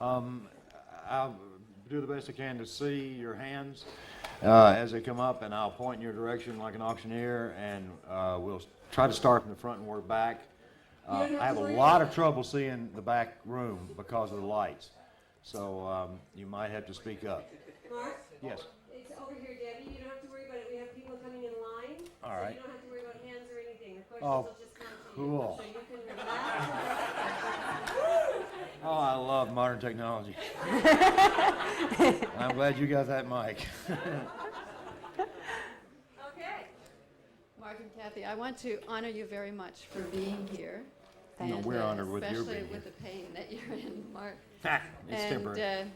I'll do the best I can to see your hands as they come up, and I'll point in your direction like an auctioneer, and we'll try to start from the front and work back. I have a lot of trouble seeing the back room because of the lights, so you might have to speak up. Mark? Yes? It's over here, Debbie. You don't have to worry about it. We have people coming in line, All right. so you don't have to worry about hands or anything. The questions Oh, will just come to cool. you. So you can relax. Oh, I love modern technology. I'm glad you got that mic. Okay. Mark and Cathy, I want to honor you very much for being here. No, we're honored with your especially being with here. the pain that you're in, Mark. It's temporary. And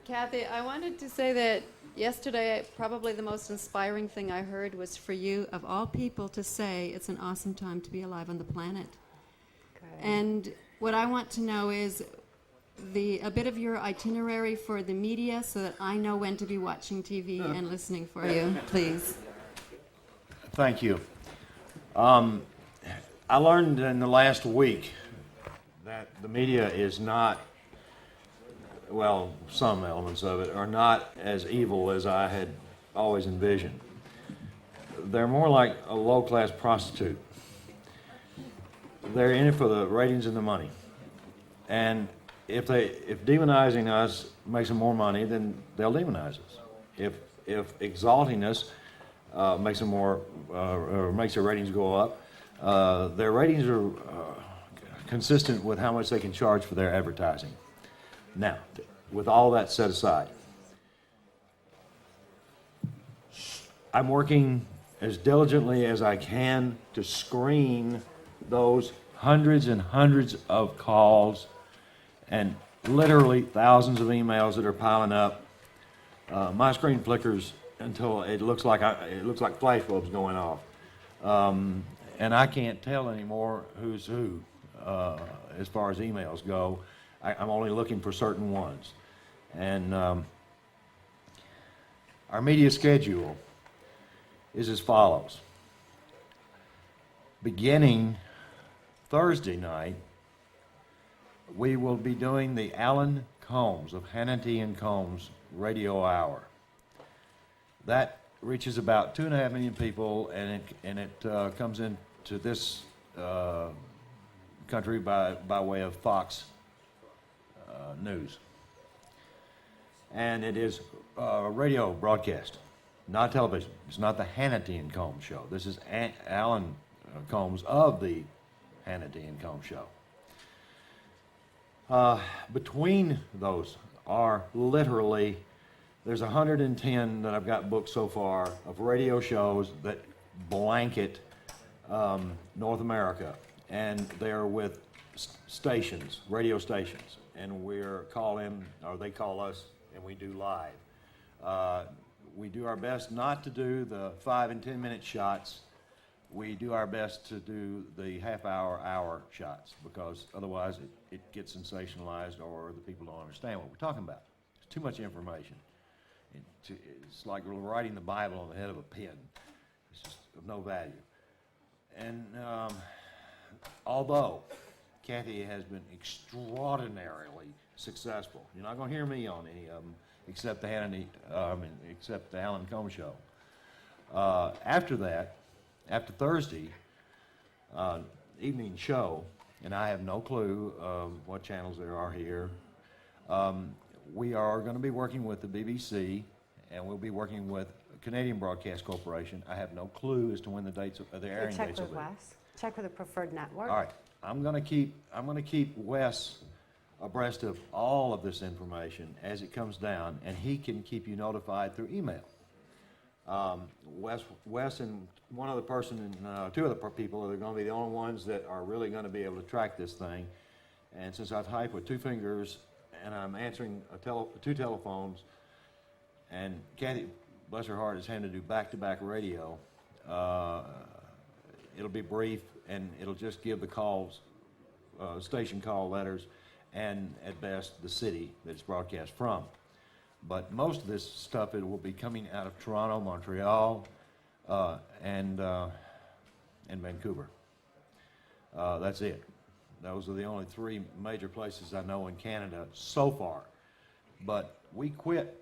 Cathy, I wanted to say that yesterday, probably the most inspiring thing I heard was for you, of all people, to say it's an awesome time to be alive on the planet. And what I want to know is a bit of your itinerary for the media so that I know when to be watching TV and listening for you, please. Thank you. I learned in the last week that the media is not, well, some elements of it are not as evil as I had always envisioned. They're more like a low-class prostitute. They're in it for the ratings and the money. And if demonizing us makes them more money, then they'll demonize us. If exalting us makes them more, or makes their ratings go up, their ratings are consistent with how much they can charge for their advertising. Now, with all that set aside, I'm working as diligently as I can to screen those hundreds and hundreds of calls and literally thousands of emails that are piling up. My screen flickers until it looks like flash bulbs going off, and I can't tell anymore who's who as far as emails go. I'm only looking for certain ones, and our media schedule is as follows. Beginning Thursday night, we will be doing the Alan Combs of Hannity and Combs radio hour. That reaches about 2.5 million people, and it comes into this country by way of Fox News. And it is radio broadcast, not television. It's not the Hannity and Combs show. This is Alan Combs of the Hannity and Combs show. Between those are literally, there's 110 that I've got booked so far of radio shows that blanket North America, and they're with stations, radio stations, and we're calling, or they call us, and we do live. We do our best not to do the 5 and 10 minute shots. We do our best to do the hour shots, because otherwise it gets sensationalized or the people don't understand what we're talking about. It's too much information. It's like writing the Bible on the head of a pin. It's just of no value. And although Cathy has been extraordinarily successful, you're not going to hear me on any of them except the except the Alan Combs show. After that, after Thursday evening show, and I have no clue what channels there are here, we are going to be working with the BBC, and we'll be working with Canadian Broadcast Corporation. I have no clue as to when the dates of the airing dates will be. Check with Wes. Check with the preferred network. All right, I'm going to keep Wes abreast of all of this information as it comes down, and he can keep you notified through email. Wes and one other person and two other people are going to be the only ones that are really going to be able to track this thing. And since I type with 2 fingers and I'm answering 2 telephones, and Cathy, bless her heart, is having to do back-to-back radio, it'll be brief, and it'll just give the calls, station call letters, and at best the city that it's broadcast from. But most of this stuff, it will be coming out of Toronto, Montreal, and Vancouver. That's it. Those are the only three major places I know in Canada so far. But we quit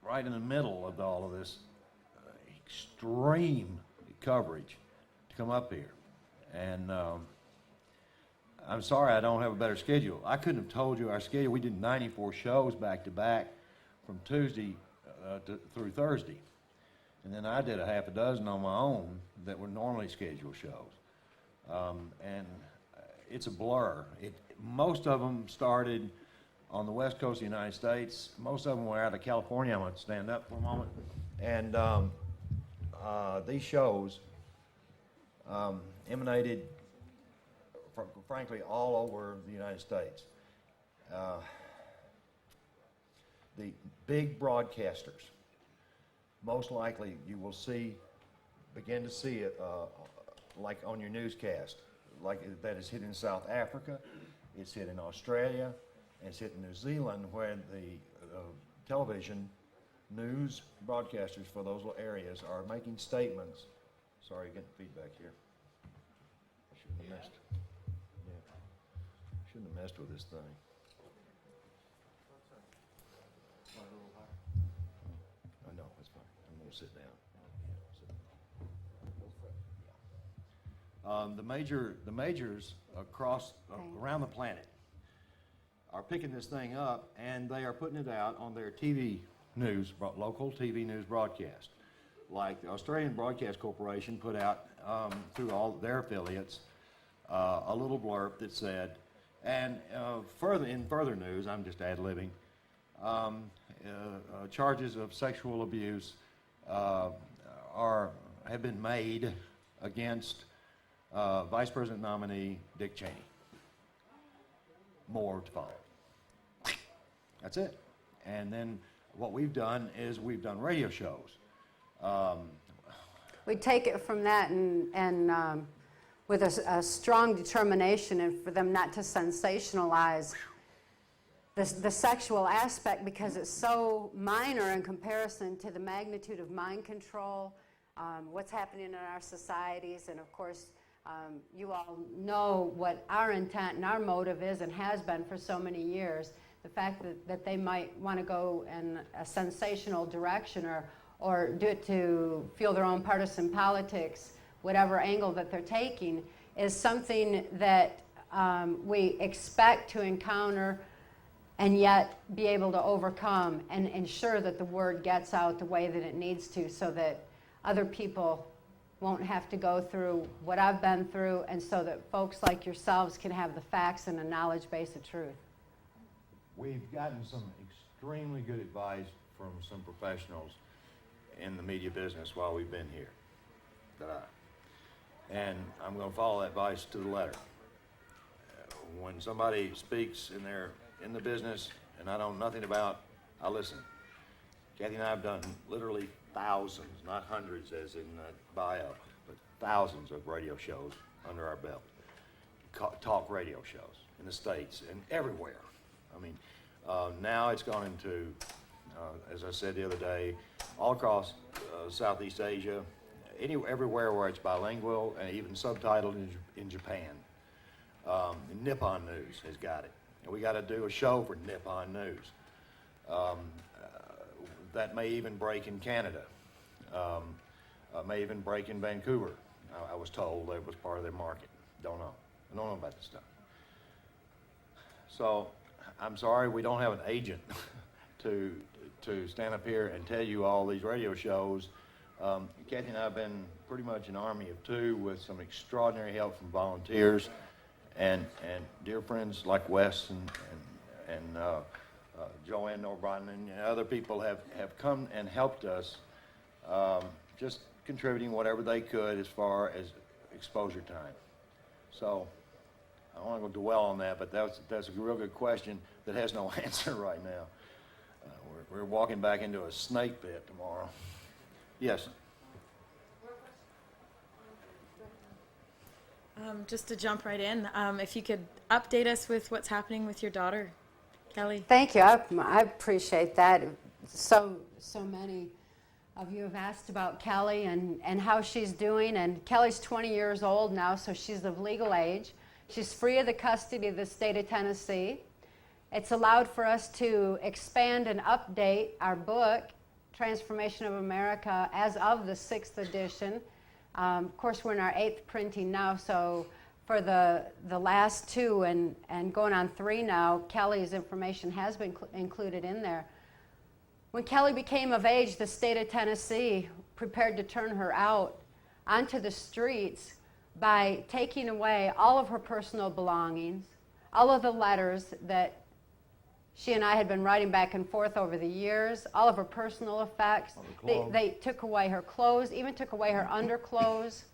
right in the middle of all of this extreme coverage to come up here. And I'm sorry I don't have a better schedule. I couldn't have told you our schedule. We did 94 shows back to back from Tuesday through Thursday. And then I did a half a dozen on my own that were normally scheduled shows. And it's a blur. Most of them started on the west coast of the United States. Most of them were out of California. I'm going to stand up for a moment. And these shows emanated, frankly, all over the United States. The big broadcasters, most likely you will begin to see it like on your newscast, like that is hit in South Africa, it's hit in Australia, and it's hit in New Zealand, where the television news broadcasters for those little areas are making statements. Sorry, getting feedback here. I shouldn't have messed. Yeah, shouldn't have messed with this thing. I know, it's fine. I'm going to sit down. The majors across around the planet are picking this thing up, and they are putting it out on their TV news, local TV news broadcast. Like the Australian Broadcast Corporation put out through all their affiliates a little blurb that said, and further news, I'm just ad-libbing, charges of sexual abuse have been made against Vice President nominee Dick Cheney. More to follow. That's it. And then what we've done is we've done radio shows. We take it from that and with a strong determination, and for them not to sensationalize the sexual aspect, because it's so minor in comparison to the magnitude of mind control, what's happening in our societies, and of course, you all know what our intent and our motive is and has been for so many years. The fact that they might want to go in a sensational direction or do it to fuel their own partisan politics, whatever angle that they're taking, is something that we expect to encounter and yet be able to overcome and ensure that the word gets out the way that it needs to, so that other people won't have to go through what I've been through, and so that folks like yourselves can have the facts and a knowledge base of truth. We've gotten some extremely good advice from some professionals in the media business while we've been here. And I'm going to follow that advice to the letter. When somebody speaks and they're in the business and I know nothing about, I listen. Cathy and I have done literally thousands, not hundreds as in the bio, but thousands of radio shows under our belt. Talk radio shows in the States and everywhere. I mean, now it's gone into, as I said the other day, all across Southeast Asia, everywhere where it's bilingual and even subtitled in Japan. Nippon News has got it. And we got to do a show for Nippon News. That may even break in Canada. May even break in Vancouver. I was told that was part of their market. Don't know. I don't know about this stuff. So I'm sorry we don't have an agent to stand up here and tell you all these radio shows. Cathy and I have been pretty much an army of two with some extraordinary help from volunteers and dear friends like Wes and Joanne O'Brien and other people have come and helped us, just contributing whatever they could as far as exposure time. So I don't want to go dwell on that, but that's a real good question that has no answer right now. We're walking back into a snake pit tomorrow. Yes. Just to jump right in, if you could update us with what's happening with your daughter, Kelly. Thank you. I appreciate that. So many of you have asked about Kelly and how she's doing. And Kelly's 20 years old now, so she's of legal age. She's free of the custody of the state of Tennessee. It's allowed for us to expand and update our book, Transformation of America, as of the 6th edition. Of course, we're in our 8th printing now, so for the last 2 and going on 3 now, Kelly's information has been included in there. When Kelly became of age, the state of Tennessee prepared to turn her out onto the streets by taking away all of her personal belongings, all of the letters that she and I had been writing back and forth over the years, all of her personal effects. They took away her clothes, even took away her underclothes,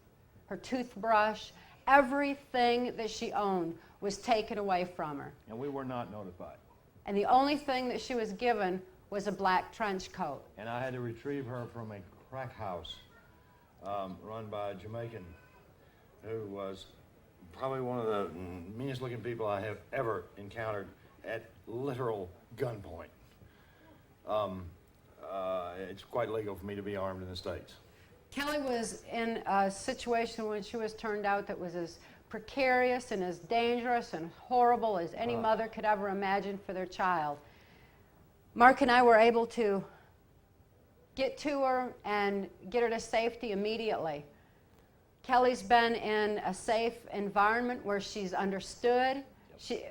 her toothbrush. Everything that she owned was taken away from her. And we were not notified. And the only thing that she was given was a black trench coat. And I had to retrieve her from a crack house run by a Jamaican who was probably one of the meanest looking people I have ever encountered at literal gunpoint. It's quite legal for me to be armed in the States. Kelly was in a situation when she was turned out that was as precarious and as dangerous and horrible as any mother could ever imagine for their child. Mark and I were able to get to her and get her to safety immediately. Kelly's been in a safe environment where she's understood,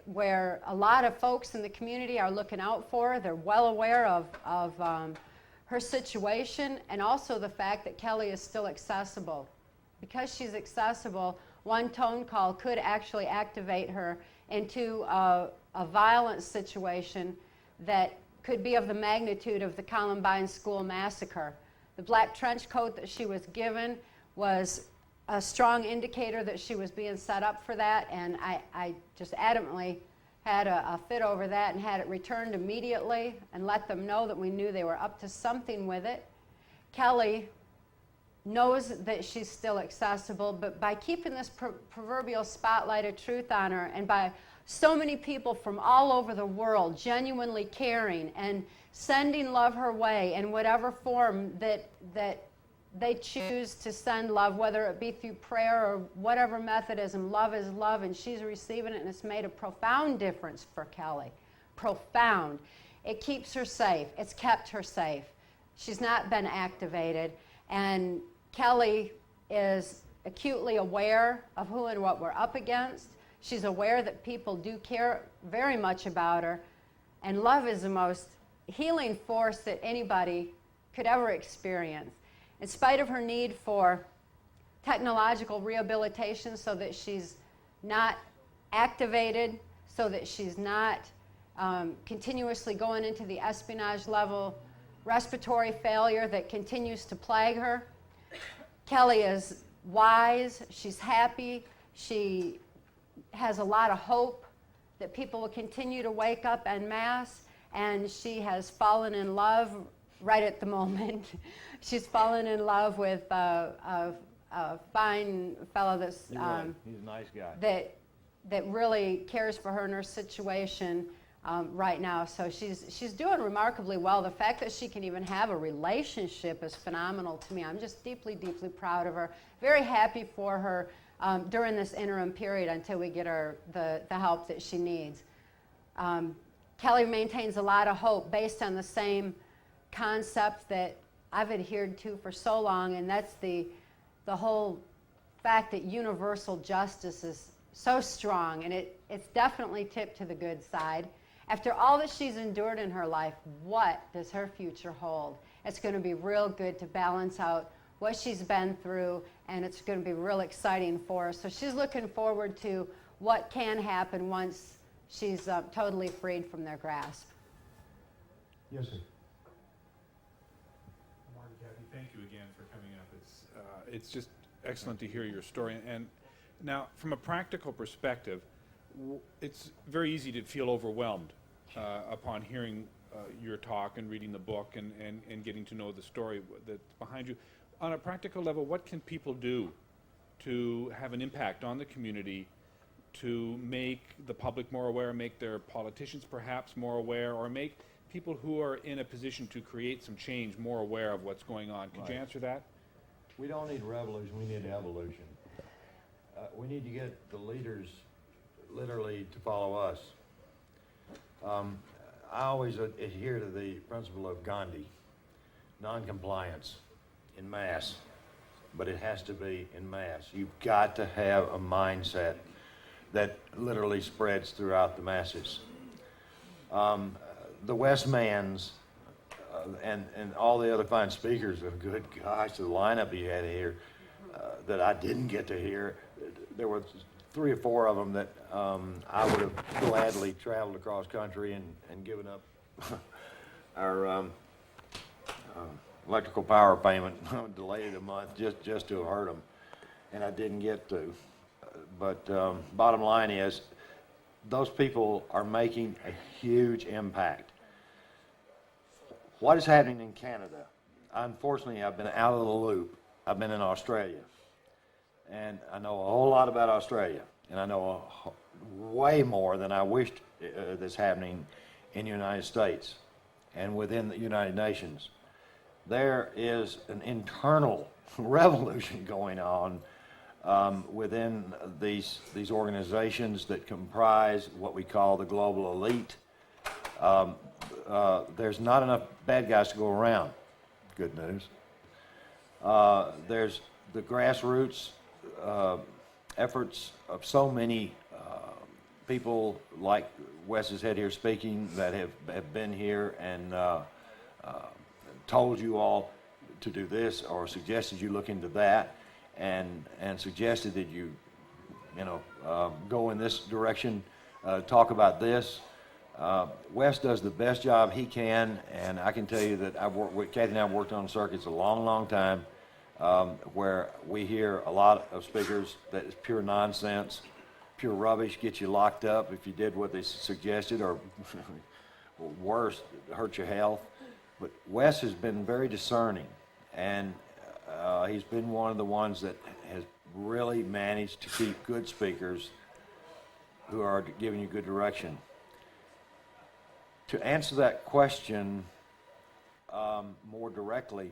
where a lot of folks in the community are looking out for her. They're well aware of her situation, and also the fact that Kelly is still accessible. Because she's accessible, one phone call could actually activate her into a violent situation that could be of the magnitude of the Columbine school massacre. The black trench coat that she was given was a strong indicator that she was being set up for that, and I just adamantly had a fit over that and had it returned immediately and let them know that we knew they were up to something with it. Kelly knows that she's still accessible, but by keeping this proverbial spotlight of truth on her, and by so many people from all over the world genuinely caring and sending love her way in whatever form that they choose to send love, whether it be through prayer or whatever methodism. Love is love, and she's receiving it, and it's made a profound difference for Kelly. Profound. It keeps her safe. It's kept her safe. She's not been activated, and Kelly is acutely aware of who and what we're up against. She's aware that people do care very much about her, and love is the most healing force that anybody could ever experience. In spite of her need for technological rehabilitation so that she's not activated, so that she's not continuously going into the espionage level respiratory failure that continues to plague her, Kelly is wise, she's happy, she has a lot of hope that people will continue to wake up en masse, and she has fallen in love right at the moment. She's fallen in love with a fine fellow that's He's a nice guy. that really cares for her and her situation right now. So she's doing remarkably well. The fact that she can even have a relationship is phenomenal to me. I'm just deeply, deeply proud of her. Very happy for her during this interim period until we get her the help that she needs. Kelly maintains a lot of hope based on the same concept that I've adhered to for so long, and that's the whole fact that universal justice is so strong, and it's definitely tipped to the good side. After all that she's endured in her life, what does her future hold? It's going to be real good to balance out what she's been through, and it's going to be real exciting for her. So she's looking forward to what can happen once she's totally freed from their grasp. Yes, sir. Mark and Cathy, thank you again for coming up. It's just excellent to hear your story. And now, from a practical perspective, it's very easy to feel overwhelmed upon hearing your talk and reading the book and getting to know the story that's behind you. On a practical level, what can people do to have an impact on the community, to make the public more aware, make their politicians perhaps more aware, or make people who are in a position to create some change more aware of what's going on? Could you answer that? We don't need revolution, we need evolution. We need to get the leaders literally to follow us. I always adhere to the principle of Gandhi, non-compliance in mass, but it has to be in mass. You've got to have a mindset that literally spreads throughout the masses. The Westmans and all the other fine speakers, good gosh, the lineup you had here that I didn't get to hear, there were 3 or 4 of them that I would have gladly traveled across country and given up our electrical power payment, delayed it a month just to have heard them, and I didn't get to. But bottom line is, those people are making a huge impact. What is happening in Canada? Unfortunately, I've been out of the loop. I've been in Australia, and I know a whole lot about Australia, and I know way more than I wished that's happening in the United States and within the United Nations. There is an internal revolution going on within these organizations that comprise what we call the global elite. There's not enough bad guys to go around. Good news. There's the grassroots efforts of so many people like Wes is head here speaking that have been here and told you all to do this or suggested you look into that and suggested that you go in this direction, talk about this. Wes does the best job he can, and I can tell you that Cathy and I have worked on circuits a long, long time where we hear a lot of speakers that is pure nonsense, pure rubbish, get you locked up if you did what they suggested, or worse, hurt your health. But Wes has been very discerning, and he's been one of the ones that has really managed to keep good speakers who are giving you good direction. To answer that question more directly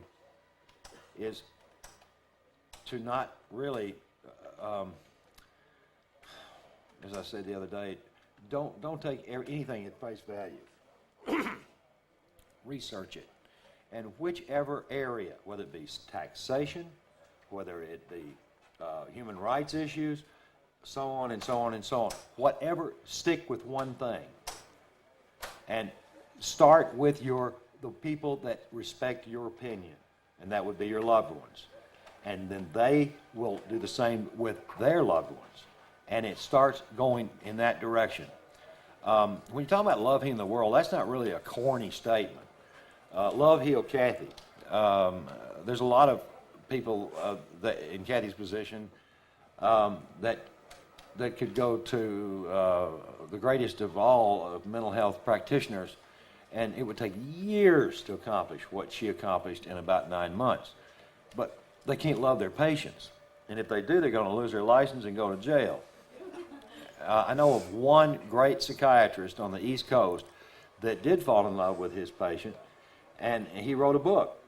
is to not really, as I said the other day, don't take anything at face value. Research it. And whichever area, whether it be taxation, whether it be human rights issues, so on and so on and so on, whatever, stick with one thing. And start with the people that respect your opinion, and that would be your loved ones. And then they will do the same with their loved ones. And it starts going in that direction. When you talk about love healing the world, that's not really a corny statement. Love heal Cathy. There's a lot of people that in Cathy's position that could go to the greatest of all mental health practitioners, and it would take years to accomplish what she accomplished in about 9 months. But they can't love their patients, and if they do, they're going to lose their license and go to jail. I know of one great psychiatrist on the East Coast that did fall in love with his patient, and he wrote a book.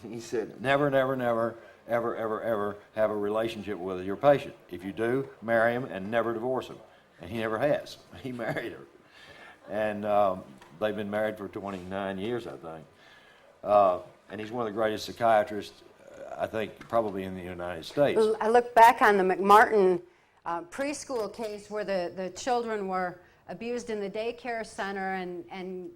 He said, never, never, never, ever, ever, ever have a relationship with your patient. If you do, marry him and never divorce him. And he never has. He married her. And they've been married for 29 years, I think. And he's one of the greatest psychiatrists, I think, probably in the United States. I look back on the McMartin preschool case where the children were abused in the daycare center, and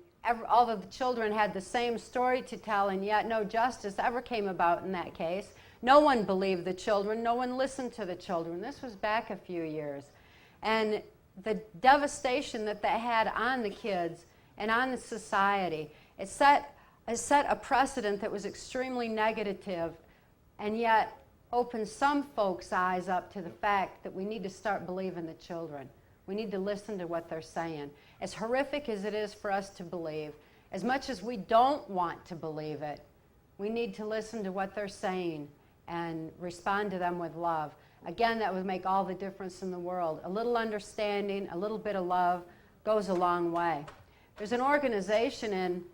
all of the children had the same story to tell, and yet no justice ever came about in that case. No one believed the children. No one listened to the children. This was back a few years. And the devastation that had on the kids and on the society, it set a precedent that was extremely negative, and yet opened some folks' eyes up to the fact that we need to start believing the children. We need to listen to what they're saying. As horrific as it is for us to believe, as much as we don't want to believe it, we need to listen to what they're saying and respond to them with love. Again, that would make all the difference in the world. A little understanding, a little bit of love goes a long way. There's an organization in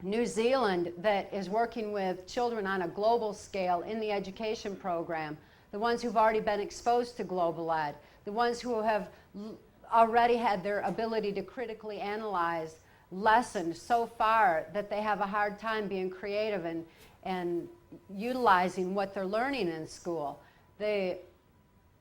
New Zealand that is working with children on a global scale in the education program, the ones who've already been exposed to global ed, the ones who have already had their ability to critically analyze lessened so far that they have a hard time being creative and utilizing what they're learning in school.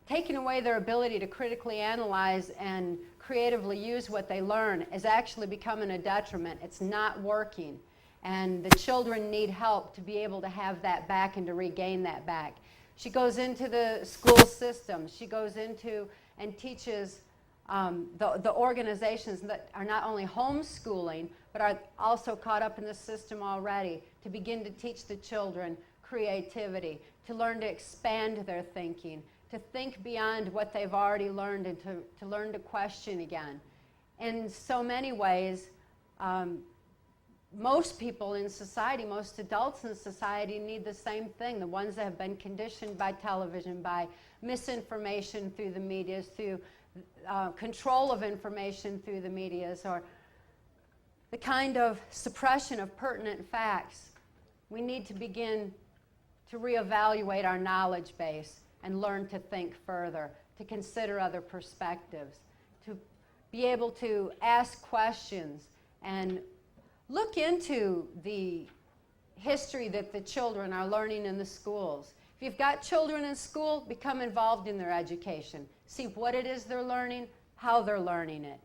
Taking away their ability to critically analyze and creatively use what they learn is actually becoming a detriment. It's not working. And the children need help to be able to have that back and to regain that back. She goes into the school system. She goes into and teaches the organizations that are not only homeschooling, but are also caught up in the system already, to begin to teach the children creativity, to learn to expand their thinking, to think beyond what they've already learned, and to learn to question again. In so many ways, most people in society, most adults in society need the same thing. The ones that have been conditioned by television, by misinformation through the medias, through control of information through the medias, or the kind of suppression of pertinent facts. We need to begin to reevaluate our knowledge base and learn to think further, to consider other perspectives, to be able to ask questions and look into the history that the children are learning in the schools. If you've got children in school, become involved in their education. See what it is they're learning, how they're learning it.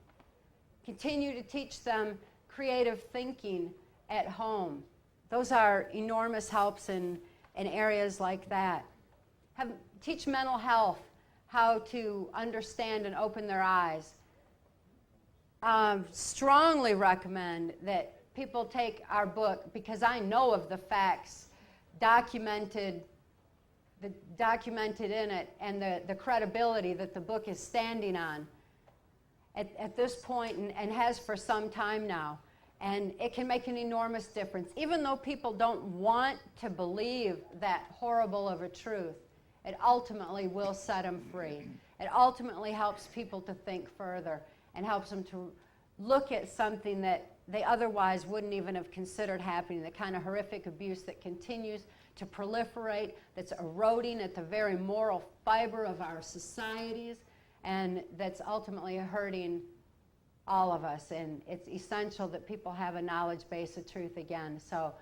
Continue to teach them creative thinking at home. Those are enormous helps in areas like that. Teach mental health, how to understand and open their eyes. Strongly recommend that people take our book, because I know of the facts documented in it and the credibility that the book is standing on at this point and has for some time now. And it can make an enormous difference. Even though people don't want to believe that horrible of a truth, it ultimately will set them free. It ultimately helps people to think further and helps them to look at something that they otherwise wouldn't even have considered happening, the kind of horrific abuse that continues to proliferate, that's eroding at the very moral fiber of our societies, and that's ultimately hurting all of us. And it's essential that people have a knowledge base of truth again. So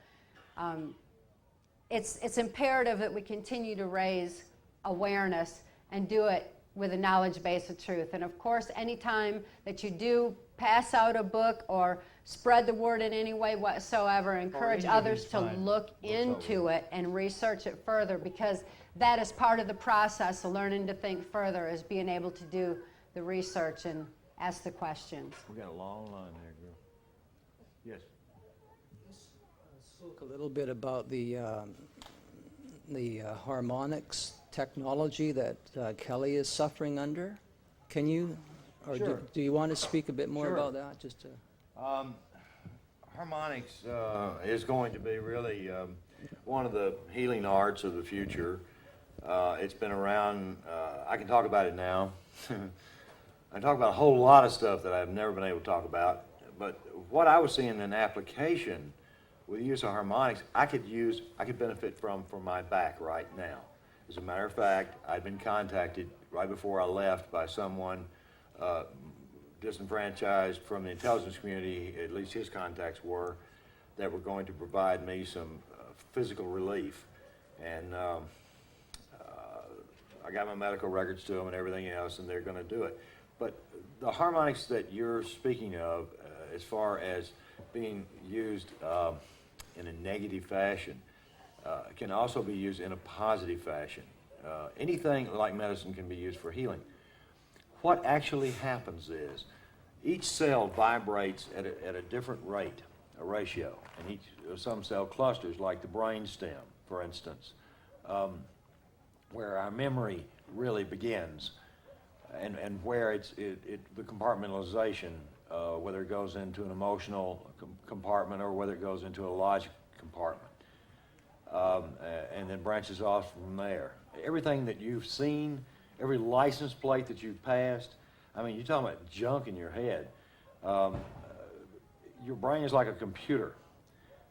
it's imperative that we continue to raise awareness and do it with a knowledge base of truth. And of course, anytime that you do pass out a book or spread the word in any way whatsoever, encourage others to look into it and research it further, because that is part of the process of learning to think further, is being able to do the research and ask the questions. We got a long line there, girl. Yes. Spoke a little bit about the harmonics technology that Kelly is suffering under. Can you, or Sure. do you want to speak a bit more Sure. about that? Just to Harmonics is going to be really one of the healing arts of the future. It's been around. I can talk about it now. I talk about a whole lot of stuff that I've never been able to talk about. But what I was seeing in application with the use of harmonics, I could benefit from for my back right now. As a matter of fact, I'd been contacted right before I left by someone disenfranchised from the intelligence community, at least his contacts were, that were going to provide me some physical relief. And I got my medical records to them and everything else, and they're going to do it. But the harmonics that you're speaking of, as far as being used in a negative fashion, can also be used in a positive fashion. Anything like medicine can be used for healing. What actually happens is each cell vibrates at a different rate, a ratio, and some cell clusters, like the brain stem, for instance, where our memory really begins, and where the compartmentalization, whether it goes into an emotional compartment or whether it goes into a logic compartment, and then branches off from there. Everything that you've seen, every license plate that you've passed, I mean, you're talking about junk in your head. Your brain is like a computer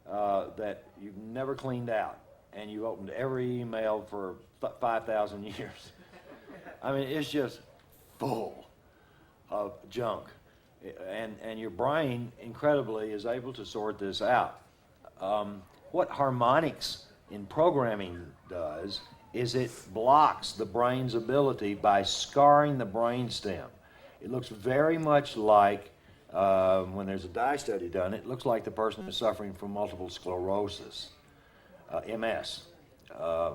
that you've never cleaned out, and you've opened every email for 5,000 years. I mean, it's just full of junk. And your brain, incredibly, is able to sort this out. What harmonics in programming does is it blocks the brain's ability by scarring the brainstem. It looks very much like, when there's a dye study done, it looks like the person is suffering from multiple sclerosis, MS.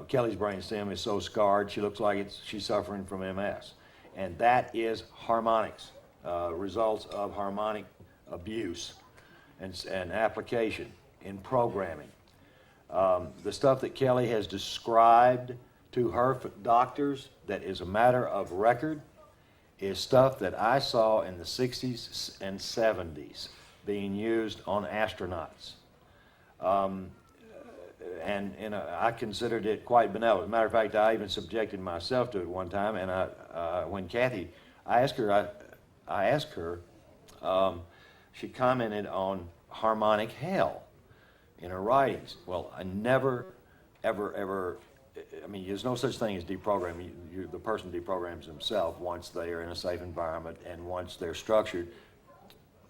Kelly's brainstem is so scarred, she looks like she's suffering from MS. And that is harmonics, results of harmonic abuse and application in programming. The stuff that Kelly has described to her doctors that is a matter of record is stuff that I saw in the 60s and 70s being used on astronauts. And I considered it quite benevolent. As a matter of fact, I even subjected myself to it one time, and when Cathy, I asked her, she commented on harmonic hell in her writings. Well, I never, ever, I mean, there's no such thing as deprogramming. The person deprograms himself once they are in a safe environment and once they're structured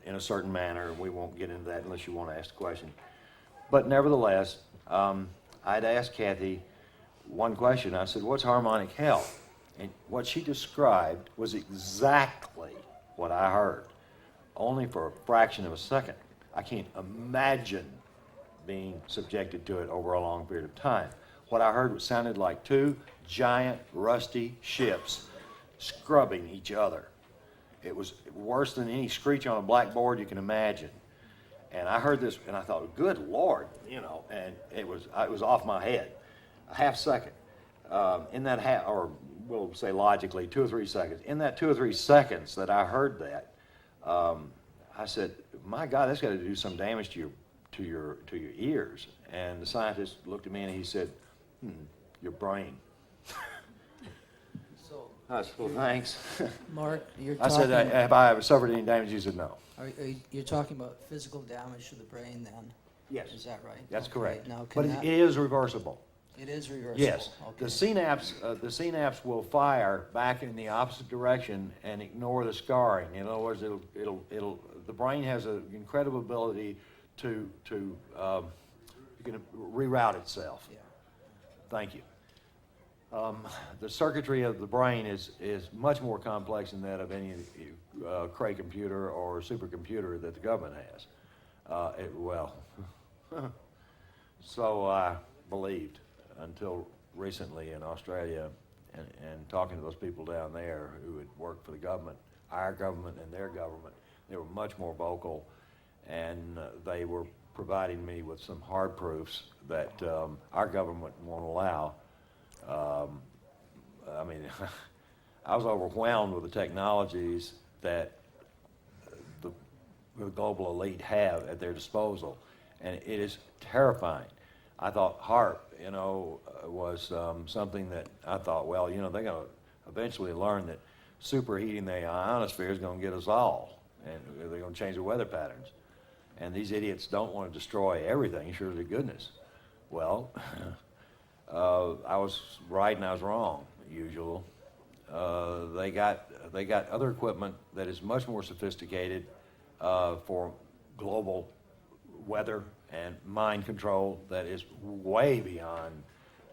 in a certain manner. We won't get into that unless you want to ask the question. But nevertheless, I'd asked Cathy one question. I said, what's harmonic hell? And what she described was exactly what I heard, only for a fraction of a second. I can't imagine being subjected to it over a long period of time. What I heard sounded like two giant rusty ships scrubbing each other. It was worse than any screech on a blackboard you can imagine. And I heard this, and I thought, good Lord, you know, and it was off my head. A half second. In that or we'll say logically, 2 or 3 seconds. In that 2 or 3 seconds that I heard that, I said, my God, that's got to do some damage to your ears. And the scientist looked at me and he said, your brain. So, I said, well, thanks. Mark, you're I talking... said, have I ever suffered any damage? He said, no. You're talking about physical damage to the brain then? Yes. Is that right? That's Okay, correct. Now, But can that... it is reversible. It is reversible? Yes. Okay. The synapse will fire back in the opposite direction and ignore the scarring. In other words, the brain has an incredible ability to reroute itself. Yeah. Thank you. The circuitry of the brain is much more complex than that of any Cray computer or supercomputer that the government has. So I believed until recently in Australia and talking to those people down there who had worked for the government, our government and their government. They were much more vocal, and they were providing me with some hard proofs that our government won't allow. I mean, I was overwhelmed with the technologies that the global elite have at their disposal, and it is terrifying. I thought HAARP, was something that I thought, well, they're going to eventually learn that superheating the ionosphere is going to get us all, and they're going to change the weather patterns. And these idiots don't want to destroy everything, sure to goodness. Well, I was right and I was wrong, usual. They got other equipment that is much more sophisticated for global weather and mind control that is way beyond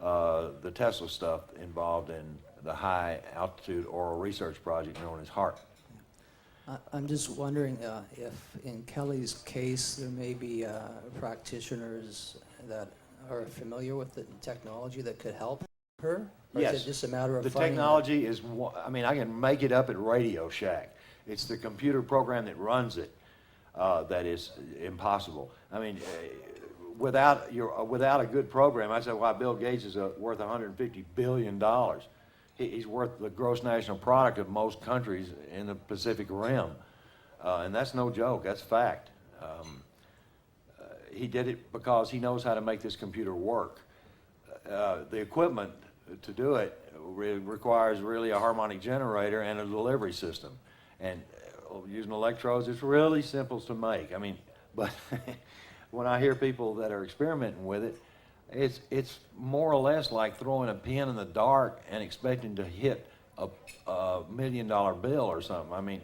the Tesla stuff involved in the high altitude oral research project known as HAARP. I'm just wondering if in Kelly's case there may be practitioners that are familiar with the technology that could help her? Or Yes. is it just a matter of The finding technology is, I can make it up at Radio Shack. It's the computer program that runs it that is impossible. I mean, without a good program, I said why Bill Gates is worth $150 billion. He's worth the gross national product of most countries in the Pacific Rim. And that's no joke, that's fact. He did it because he knows how to make this computer work. The equipment to do it requires really a harmonic generator and a delivery system. And using electrodes, it's really simple to make. I mean, but when I hear people that are experimenting with it, it's more or less like throwing a pin in the dark and expecting to hit a $1 million bill or something. I mean,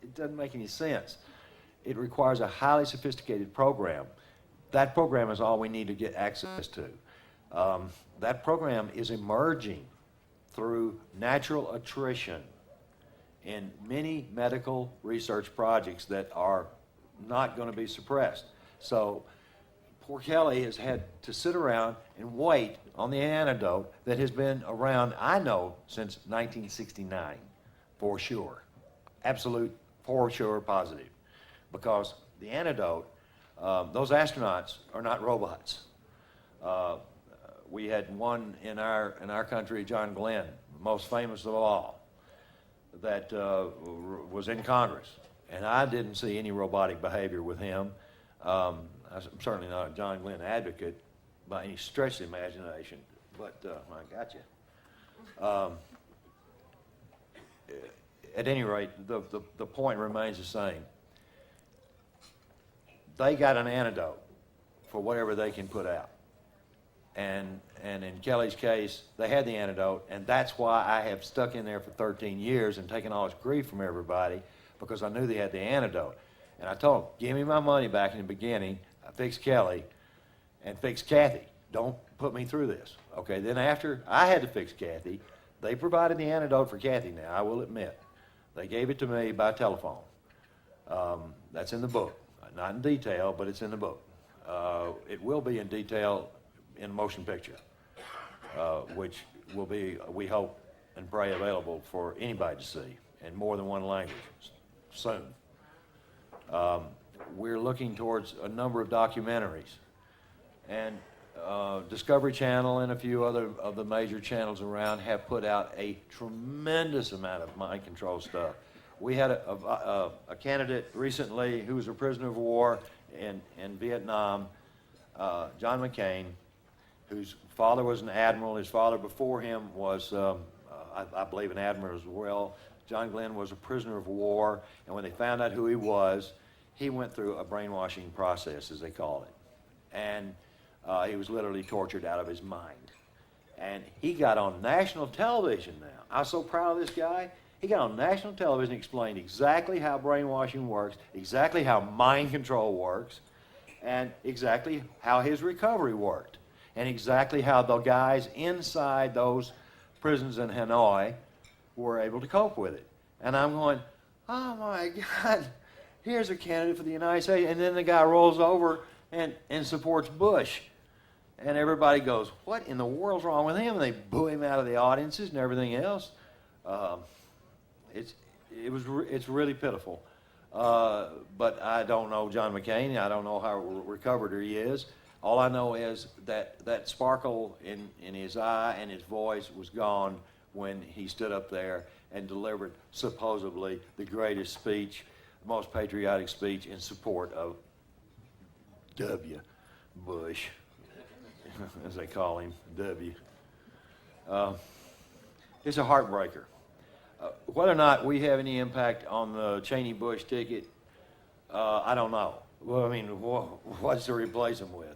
it doesn't make any sense. It requires a highly sophisticated program. That program is all we need to get access to. That program is emerging through natural attrition in many medical research projects that are not going to be suppressed. So poor Kelly has had to sit around and wait on the antidote that has been around, I know, since 1969, for sure. Absolute, for sure, positive. Because the antidote, those astronauts are not robots. We had one in our country, John Glenn, most famous of all, that was in Congress. And I didn't see any robotic behavior with him. I'm certainly not a John Glenn advocate by any stretch of the imagination, but I got you. At any rate, the point remains the same. They got an antidote for whatever they can put out. And in Kelly's case, they had the antidote, and that's why I have stuck in there for 13 years and taken all this grief from everybody, because I knew they had the antidote. And I told them, give me my money back in the beginning. I fixed Kelly and fixed Cathy. Don't put me through this. Okay, then after I had to fix Cathy, they provided the antidote for Cathy now, I will admit. They gave it to me by telephone. That's in the book. Not in detail, but it's in the book. It will be in detail in the motion picture, which will be, we hope and pray, available for anybody to see in more than one language soon. We're looking towards a number of documentaries, and Discovery Channel and a few other of the major channels around have put out a tremendous amount of mind control stuff. We had a candidate recently who was a prisoner of war in Vietnam, John McCain, whose father was an admiral. His father before him was, I believe, an admiral as well. John Glenn was a prisoner of war, and when they found out who he was, he went through a brainwashing process, as they call it. And he was literally tortured out of his mind. And he got on national television now. I was so proud of this guy. He got on national television and explained exactly how brainwashing works, exactly how mind control works, and exactly how his recovery worked, and exactly how the guys inside those prisons in Hanoi were able to cope with it. And I'm going, oh my God, here's a candidate for the United States. And then the guy rolls over and supports Bush. And everybody goes, what in the world's wrong with him? And they boo him out of the audiences and everything else. It's really pitiful. But I don't know John McCain. I don't know how recovered he is. All I know is that sparkle in his eye and his voice was gone when he stood up there and delivered supposedly the greatest speech, the most patriotic speech in support of W. Bush, as they call him, W. It's a heartbreaker. Whether or not we have any impact on the Cheney-Bush ticket, I don't know. Well, I mean, what's to replace them with?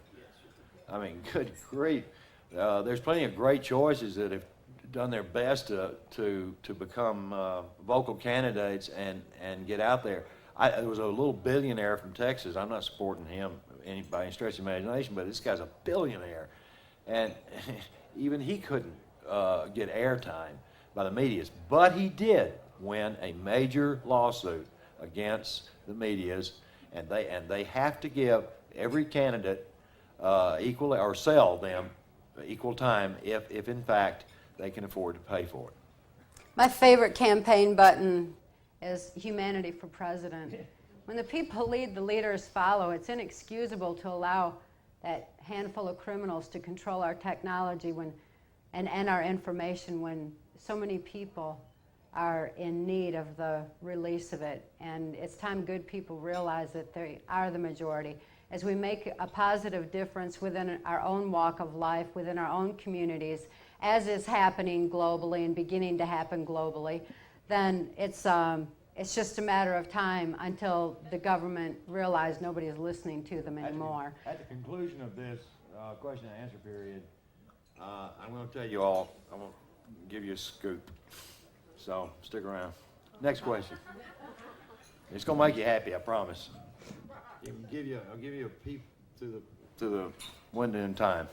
I mean, good grief. There's plenty of great choices that have done their best to become vocal candidates and get out there. There was a little billionaire from Texas. I'm not supporting him by any stretch of the imagination, but this guy's a billionaire. And even he couldn't get airtime by the medias. But he did win a major lawsuit against the medias, and they have to give every candidate equal, or sell them equal time if in fact they can afford to pay for it. My favorite campaign button is humanity for president. When the people lead, the leaders follow. It's inexcusable to allow that handful of criminals to control our technology and our information when so many people are in need of the release of it. And it's time good people realize that they are the majority. As we make a positive difference within our own walk of life, within our own communities, as is happening globally and beginning to happen globally, then it's just a matter of time until the government realizes nobody is listening to them anymore. At the conclusion of this question and answer period, I'm going to tell you all, I'm going to give you a scoop. So stick around. Next question. It's gonna make you happy, I promise. I'll give you a peep to the window in time.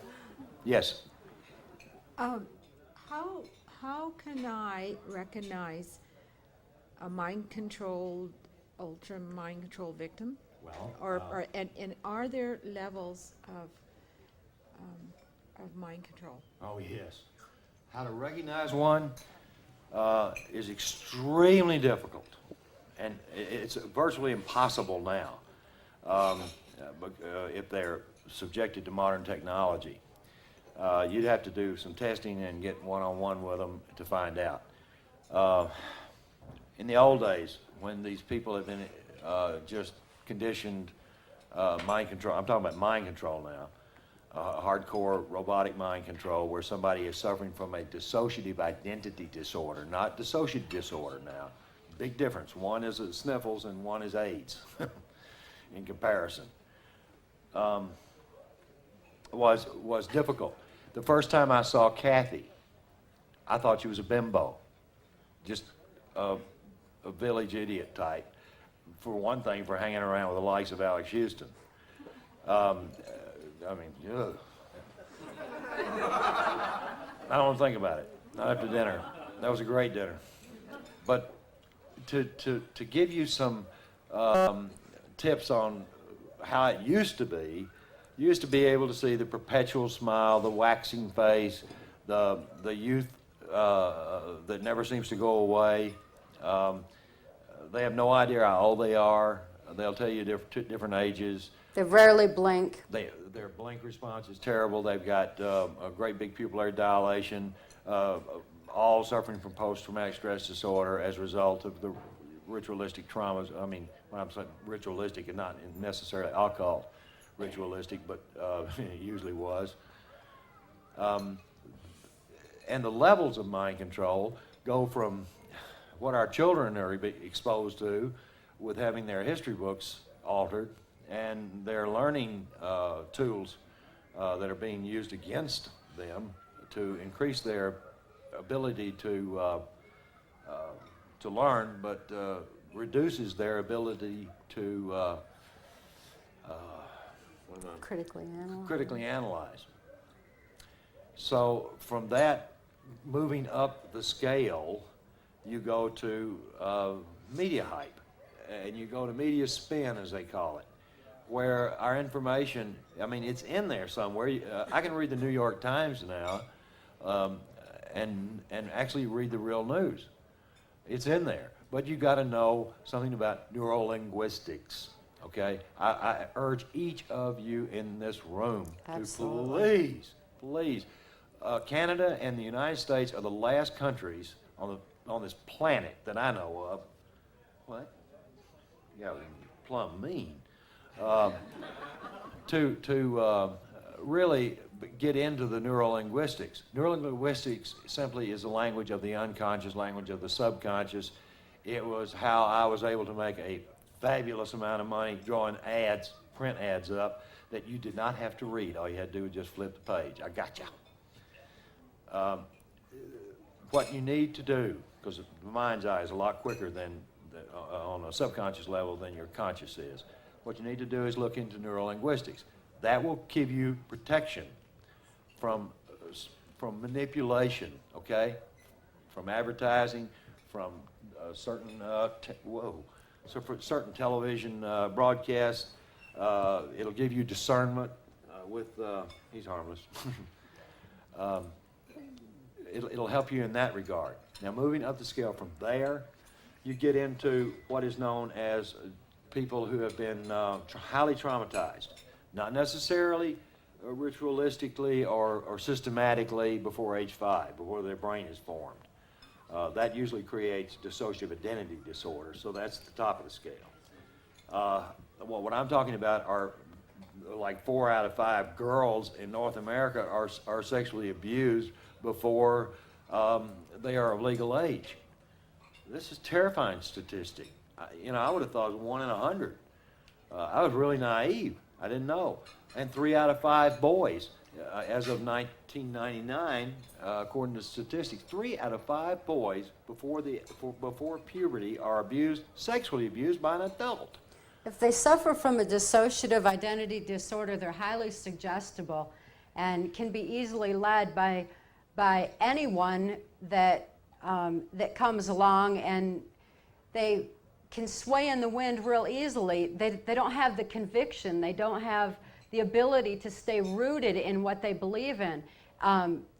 Yes. How can I recognize a mind-controlled, ultra mind-controlled victim? Well, And are there levels of mind control? oh yes. How to recognize one is extremely difficult, and it's virtually impossible now if they're subjected to modern technology. You'd have to do some testing and get one-on-one with them to find out. In the old days, when these people have been just conditioned mind control, I'm talking about mind control now, hardcore robotic mind control, where somebody is suffering from a dissociative identity disorder, not dissociative disorder now. Big difference. One is sniffles and one is AIDS in comparison. Was difficult. The first time I saw Cathy, I thought she was a bimbo, just a village idiot type. For one thing, for hanging around with the likes of Alex Houston. I mean, ugh. I don't want to think about it. Not after dinner. That was a great dinner. But to give you some tips on how it used to be, you used to be able to see the perpetual smile, the waxing face, the youth that never seems to go away. They have no idea how old they are. They'll tell you different ages. They rarely blink. Their blink response is terrible. They've got a great big pupillary dilation, all suffering from post-traumatic stress disorder as a result of the ritualistic traumas. I mean, when I'm saying ritualistic, and not necessarily alcohol ritualistic, but it usually was. And the levels of mind control go from what our children are exposed to with having their history books altered and their learning tools that are being used against them to increase their ability to learn, but reduces their ability to critically analyze. So from that, moving up the scale, you go to media hype, and you go to media spin, as they call it, where our information, I mean, it's in there somewhere. I can read the New York Times now and actually read the real news. It's in there. But you got to know something about neurolinguistics, okay? I urge each of you in this room Absolutely. to please. Canada and the United States are the last countries on this planet that I know of. What? Yeah, plumb mean. To really get into the neurolinguistics. Neurolinguistics simply is the language of the unconscious, language of the subconscious. It was how I was able to make a fabulous amount of money drawing ads, print ads up, that you did not have to read. All you had to do was just flip the page. I got you. What you need to do, because the mind's eye is a lot quicker than on a subconscious level than your conscious is. What you need to do is look into neurolinguistics. That will give you protection from manipulation, okay? From advertising, from certain for certain television broadcasts. It'll give you discernment with. He's harmless. It'll help you in that regard. Now, moving up the scale from there, you get into what is known as people who have been highly traumatized, not necessarily ritualistically or systematically before age 5, before their brain is formed. That usually creates dissociative identity disorder, so that's the top of the scale. What I'm talking about are like 4 out of 5 girls in North America are sexually abused before they are of legal age. This is a terrifying statistic. I would have thought it was 1 in 100. I was really naive. I didn't know. And 3 out of 5 boys as of 1999, according to statistics, 3 out of 5 boys before puberty are sexually abused by an adult. If they suffer from a dissociative identity disorder, they're highly suggestible and can be easily led by anyone that comes along, and they can sway in the wind real easily. They don't have the conviction. They don't have the ability to stay rooted in what they believe in.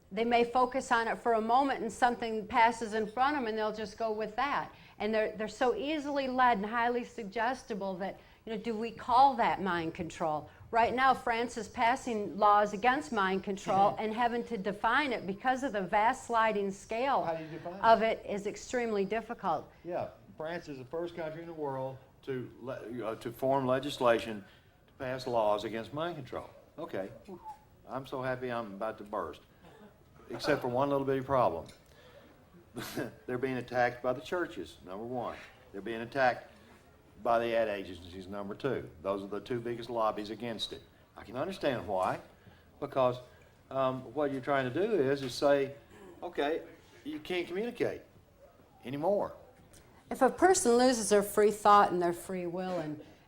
They may focus on it for a moment and something passes in front of them and they'll just go with that. And they're so easily led and highly suggestible that, do we call that mind control? Right now, France is passing laws against mind control and having to define it because of the vast sliding scale How do you define of it is extremely difficult. Yeah, France is the first country in the world to form legislation to pass laws against mind control. Okay, I'm so happy I'm about to burst. Except for one little bitty problem. They're being attacked by the churches, number one. They're being attacked by the ad agencies, number 2. Those are the 2 biggest lobbies against it. I can understand why, because what you're trying to do is say, okay, you can't communicate anymore. If a person loses their free thought and their free will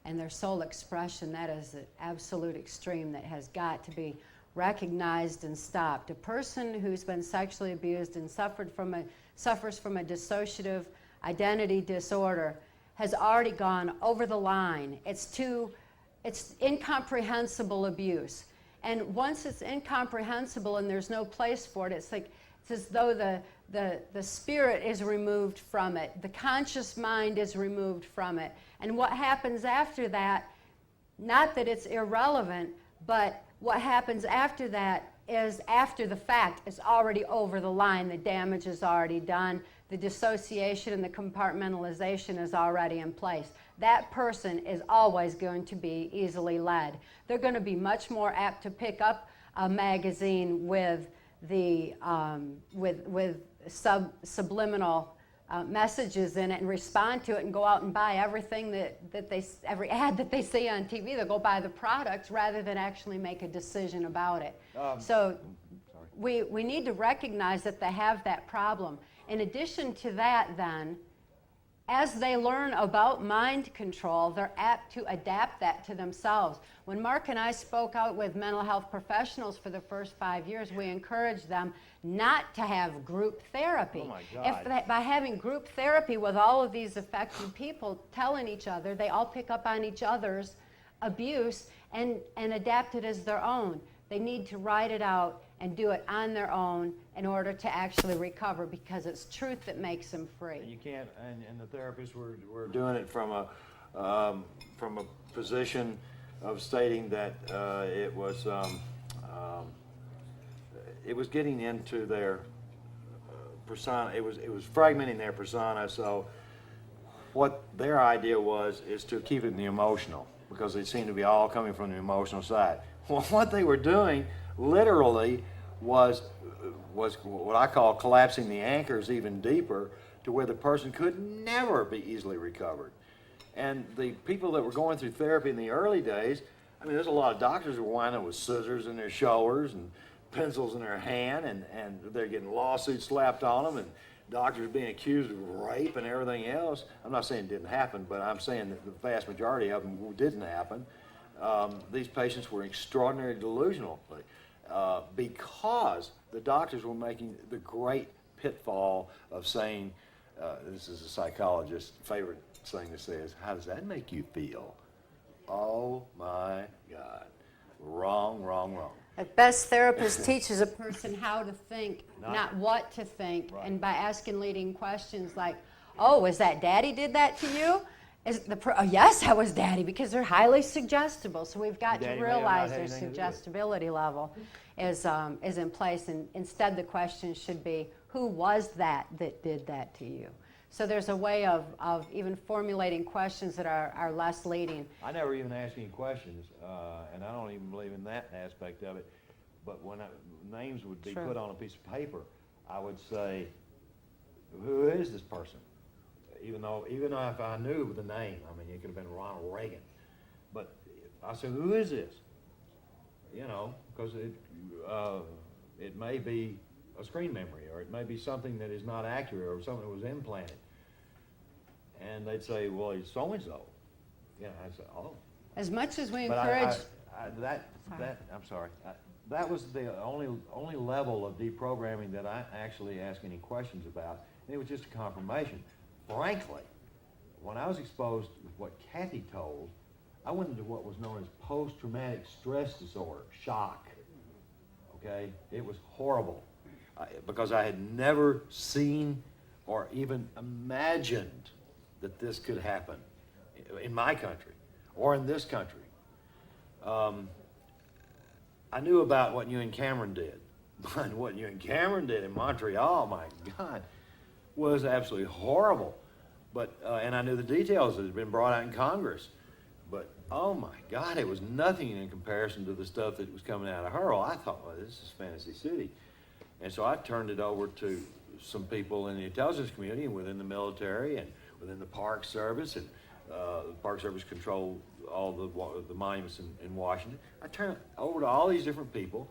and their sole expression, that is an absolute extreme that has got to be recognized and stopped. A person who's been sexually abused and suffers from a dissociative identity disorder has already gone over the line. It's incomprehensible abuse. And once it's incomprehensible and there's no place for it, it's as though the spirit is removed from it. The conscious mind is removed from it. And what happens after that, not that it's irrelevant, but what happens after that is after the fact. It's already over the line. The damage is already done. The dissociation and the compartmentalization is already in place. That person is always going to be easily led. They're going to be much more apt to pick up a magazine with the subliminal messages in it and respond to it and go out and buy everything every ad that they see on TV. They'll go buy the products rather than actually make a decision about it. We need to recognize that they have that problem. In addition to that, then, as they learn about mind control, they're apt to adapt that to themselves. When Mark and I spoke out with mental health professionals for the first 5 years, we encouraged them not to have group therapy. Oh my God. By having group therapy with all of these affected people telling each other, they all pick up on each other's abuse and adapt it as their own. They need to write it out and do it on their own in order to actually recover, because it's truth that makes them free. You can't, and the therapists were doing it from a position of stating that it was getting into their persona. It was fragmenting their persona. So what their idea is to keep it in the emotional, because they seem to be all coming from the emotional side. Well, what they were doing literally was what I call collapsing the anchors even deeper, to where the person could never be easily recovered. And the people that were going through therapy in the early days, I mean, there's a lot of doctors who were winding up with scissors in their shoulders and pencils in their hand, and they're getting lawsuits slapped on them, and doctors being accused of rape and everything else. I'm not saying it didn't happen, but I'm saying that the vast majority of them didn't happen. These patients were extraordinarily delusional because the doctors were making the great pitfall of saying, this is a psychologist's favorite thing to say is, how does that make you feel? Oh my God. Wrong, wrong, wrong. The best therapist teaches a person how to think, not what to think. Right. And by asking leading questions like, oh, is that Daddy did that to you? Oh, yes, that was Daddy, because they're highly suggestible. So we've got Daddy to may have not realize had their anything to do with it. suggestibility level is in place. And instead the question should be, who was that did that to you? So there's a way of even formulating questions that are less leading. I never even ask any questions, and I don't even believe in that aspect of it. But when names would be Sure. put on a piece of paper, I would say, who is this person? Even though if I knew the name, I mean, it could have been Ronald Reagan. But I said, who is this? you know, because it may be a screen memory, or it may be something that is not accurate, or something that was implanted. And they'd say, well, he's so-and-so. You know, I'd say, oh. As much as we But encourage, I'm sorry. That was the only level of deprogramming that I actually asked any questions about, and it was just a confirmation. Frankly, when I was exposed to what Cathy told, I went into what was known as post-traumatic stress disorder, shock. Okay, it was horrible because I had never seen or even imagined that this could happen in my country or in this country. I knew about what you and Cameron did, but what you and Cameron did in Montreal, my God, was absolutely horrible. But and I knew the details that had been brought out in Congress, but oh my God, it was nothing in comparison to the stuff that was coming out of her. I thought, well, this is Fantasy City, and so I turned it over to some people in the intelligence community and within the military and within the Park Service, and the Park Service controlled all the monuments in Washington. I turned it over to all these different people,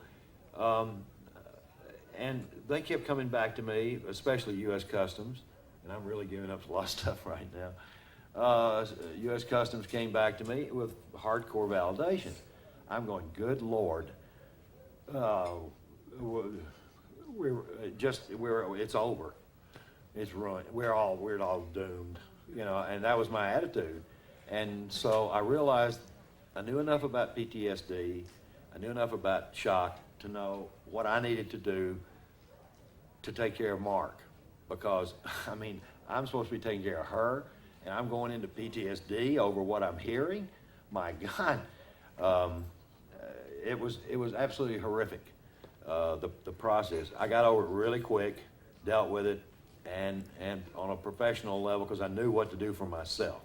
and they kept coming back to me, especially U.S. Customs, and I'm really giving up a lot of stuff right now. U.S. Customs came back to me with hardcore validation. I'm going, good Lord, it's over. It's ruined. We're all doomed, you know. And that was my attitude. And so I realized I knew enough about PTSD, I knew enough about shock to know what I needed to do to take care of Mark, because I mean I'm supposed to be taking care of her, and I'm going into PTSD over what I'm hearing. My God, it was absolutely horrific. The process. I got over it really quick, dealt with it, and on a professional level because I knew what to do for myself.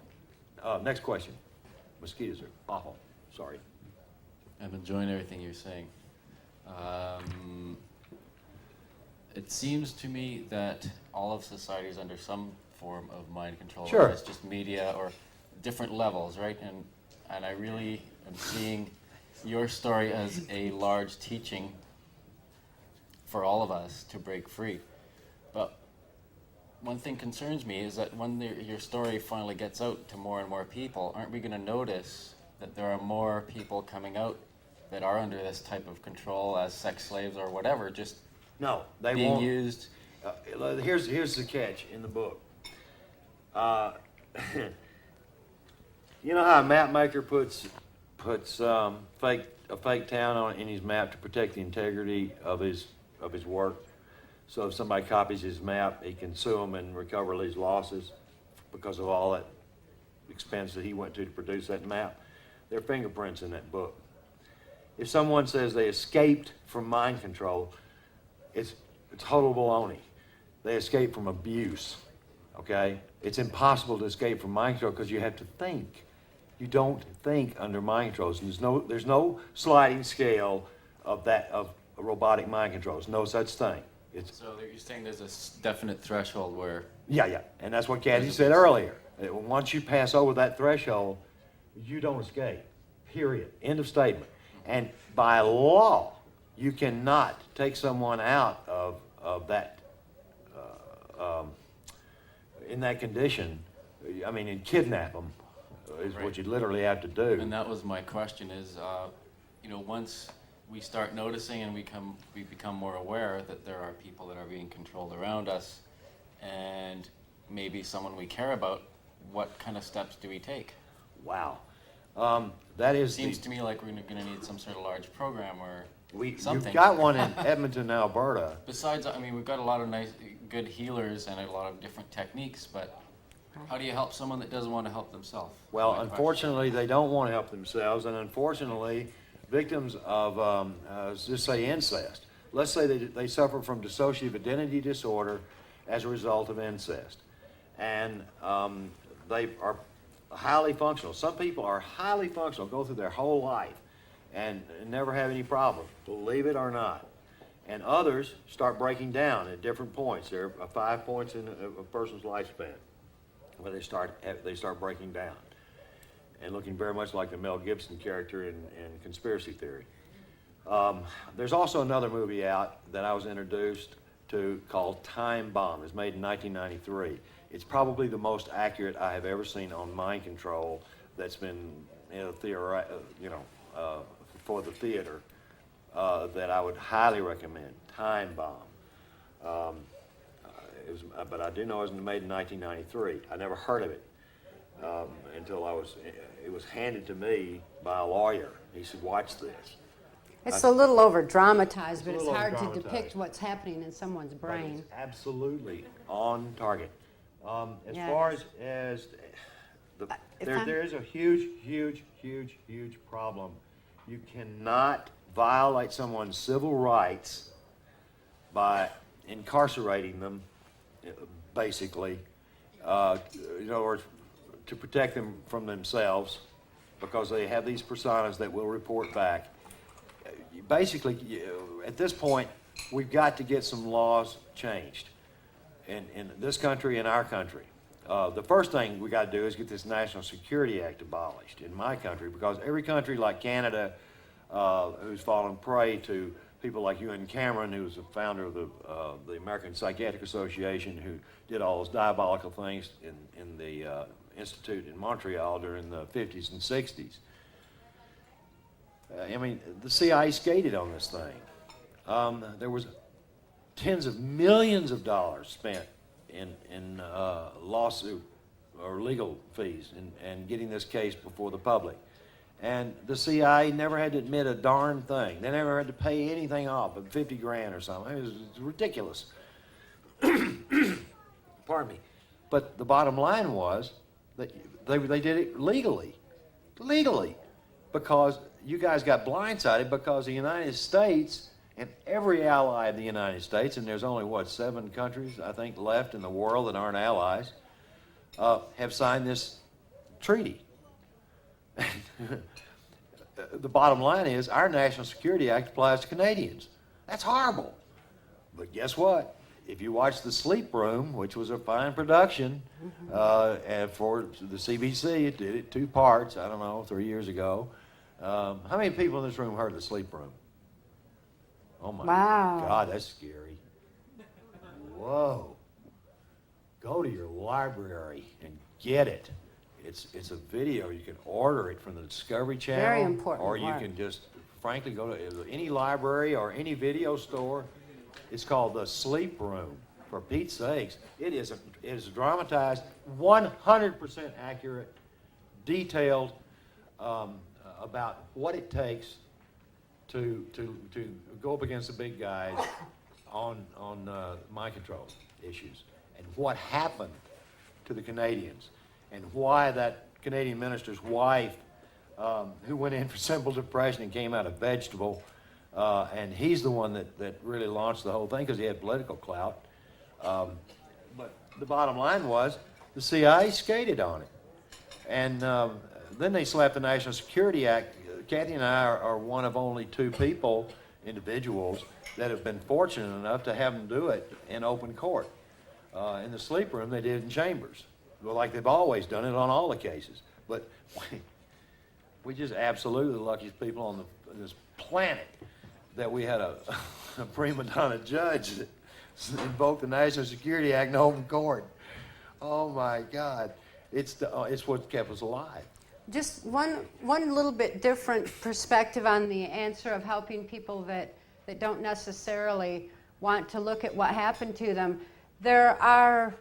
Next question. Mosquitoes are awful. Sorry. I'm enjoying everything you're saying. It seems to me that all of society is under some form of mind control. Sure. Whether it's just media or different levels, right? And I really am seeing your story as a large teaching for all of us to break free. But one thing concerns me is that when your story finally gets out to more and more people, aren't we going to notice that there are more people coming out that are under this type of control as sex slaves or whatever, just No, they being won't. used? Here's the catch in the book. You know how a map maker puts a fake town in his map to protect the integrity of his work. So if somebody copies his map, he can sue him and recover his losses because of all that expense that he went to produce that map. There are fingerprints in that book. If someone says they escaped from mind control, it's total baloney. They escaped from abuse, okay? It's impossible to escape from mind control because you have to think. You don't think under mind controls. There's no sliding scale of robotic mind controls. No such thing. So you're saying there's a definite threshold where... Yeah, and that's what Cathy said earlier. Once you pass over that threshold, you don't escape, period, end of statement. And by law, you cannot take someone out of that, in that condition, I mean, and kidnap them is Right. what you literally have to do. And that was my question is, once we start noticing and we become more aware that there are people that are being controlled around us and maybe someone we care about, what kind of steps do we take? Wow. That is Seems to me like we're going to need some sort of large program or You've something. got one in Edmonton, Alberta. Besides, I mean, we've got a lot of nice, good healers and a lot of different techniques, but how do you help someone that doesn't want to help themselves? Well, My question. unfortunately, they don't want to help themselves, and unfortunately, victims of, just say incest. Let's say they suffer from dissociative identity disorder as a result of incest, and they are highly functional. Some people are highly functional, go through their whole life, and never have any problem, believe it or not. And others start breaking down at different points. There are 5 points in a person's lifespan where they start breaking down and looking very much like the Mel Gibson character in Conspiracy Theory. There's also another movie out that I was introduced to called Time Bomb. It was made in 1993. It's probably the most accurate I have ever seen on mind control that's been for the theater that I would highly recommend. Time Bomb. But I do know it was made in 1993. I never heard of it until it was handed to me by a lawyer. He said, "Watch this." It's a little over dramatized, but a it's little hard to over-dramatized. depict what's happening in someone's But brain. it's absolutely on target. As Yeah. far as there is a huge problem. You cannot violate someone's civil rights by incarcerating them, basically. In other words, to protect them from themselves, because they have these personas that will report back. Basically, at this point, we've got to get some laws changed in this country and our country. The first thing we got to do is get this National Security Act abolished in my country, because every country like Canada, who's fallen prey to people like Ewan Cameron, who was the founder of the American Psychiatric Association, who did all those diabolical things in the Institute in Montreal during the 50s and 60s. The CIA skated on this thing. There was tens of millions of dollars spent in lawsuit or legal fees and getting this case before the public. And the CIA never had to admit a darn thing. They never had to pay anything off, but 50 grand or something. It was ridiculous. Pardon me. But the bottom line was that they did it legally, because you guys got blindsided because the United States and every ally of the United States, and there's only, 7 countries, I think, left in the world that aren't allies, have signed this treaty. The bottom line is our National Security Act applies to Canadians. That's horrible. But guess what? If you watch The Sleep Room, which was a fine production, and for the CBC, it did it 2 parts, 3 years ago. How many people in this room heard of The Sleep Room? Oh my God, that's scary. Whoa. Go to your library and get it. It's a video. You can order it from the Discovery Channel. Very important Or you work. can just, frankly, go to any library or any video store. It's called The Sleep Room, for Pete's sakes. It is dramatized, 100% accurate, detailed, about what it takes to go up against the big guys on mind control issues, and what happened to the Canadians, and why that Canadian minister's wife, who went in for simple depression and came out a vegetable, and he's the one that really launched the whole thing because he had political clout. But the bottom line was the CIA skated on it. And then they slapped the National Security Act. Cathy and I are one of only 2 individuals, that have been fortunate enough to have them do it in open court. In the Sleep Room, they did it in chambers, well, like they've always done it on all the cases. But we just absolutely the luckiest people on this planet that we had a prima donna judge that invoked the National Security Act in open court. Oh my God, it's what kept us alive. Just one little bit different perspective on the answer of helping people that don't necessarily want to look at what happened to them. There are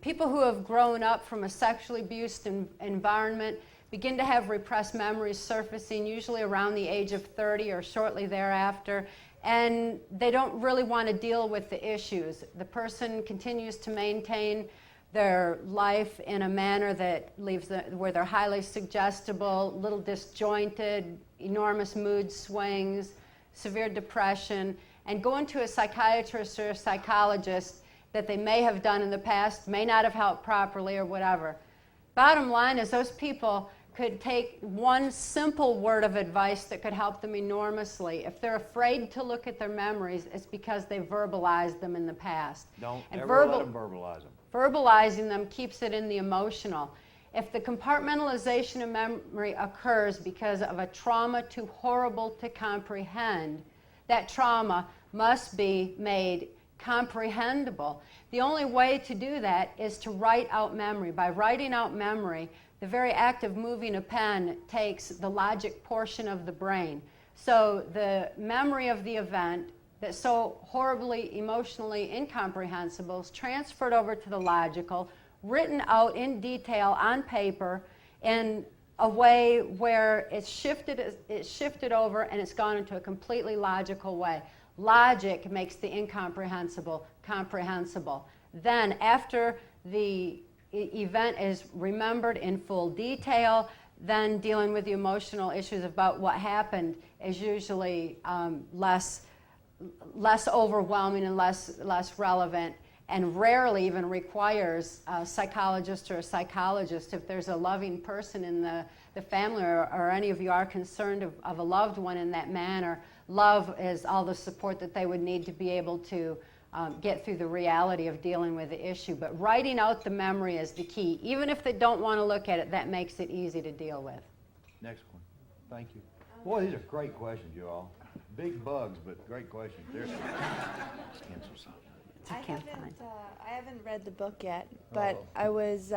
people who have grown up from a sexually abused environment begin to have repressed memories surfacing, usually around the age of 30 or shortly thereafter, and they don't really want to deal with the issues. The person continues to maintain their life in a manner that leaves where they're highly suggestible, little disjointed, enormous mood swings, severe depression, and going to a psychiatrist or a psychologist that they may have done in the past, may not have helped properly or whatever. Bottom line is those people could take one simple word of advice that could help them enormously. If they're afraid to look at their memories, it's because they verbalized them in the past. Don't And ever let them verbalize them. verbalizing them keeps it in the emotional. If the compartmentalization of memory occurs because of a trauma too horrible to comprehend, that trauma must be made comprehensible. The only way to do that is to write out memory. By writing out memory, the very act of moving a pen takes the logic portion of the brain. So the memory of the event that's so horribly emotionally incomprehensible is transferred over to the logical, written out in detail on paper in a way where it's shifted over and it's gone into a completely logical way. Logic makes the incomprehensible comprehensible. Then after the event is remembered in full detail, then dealing with the emotional issues about what happened is usually less overwhelming and less relevant, and rarely even requires a psychologist or a psychologist. If there's a loving person in the family, or any of you are concerned of a loved one in that manner, love is all the support that they would need to be able to get through the reality of dealing with the issue. But writing out the memory is the key. Even if they don't want to look at it, that makes it easy to deal with. Next one. Thank you. Boy, these are great questions, you all. Big bugs, but great questions. There's I haven't read the book yet, but I was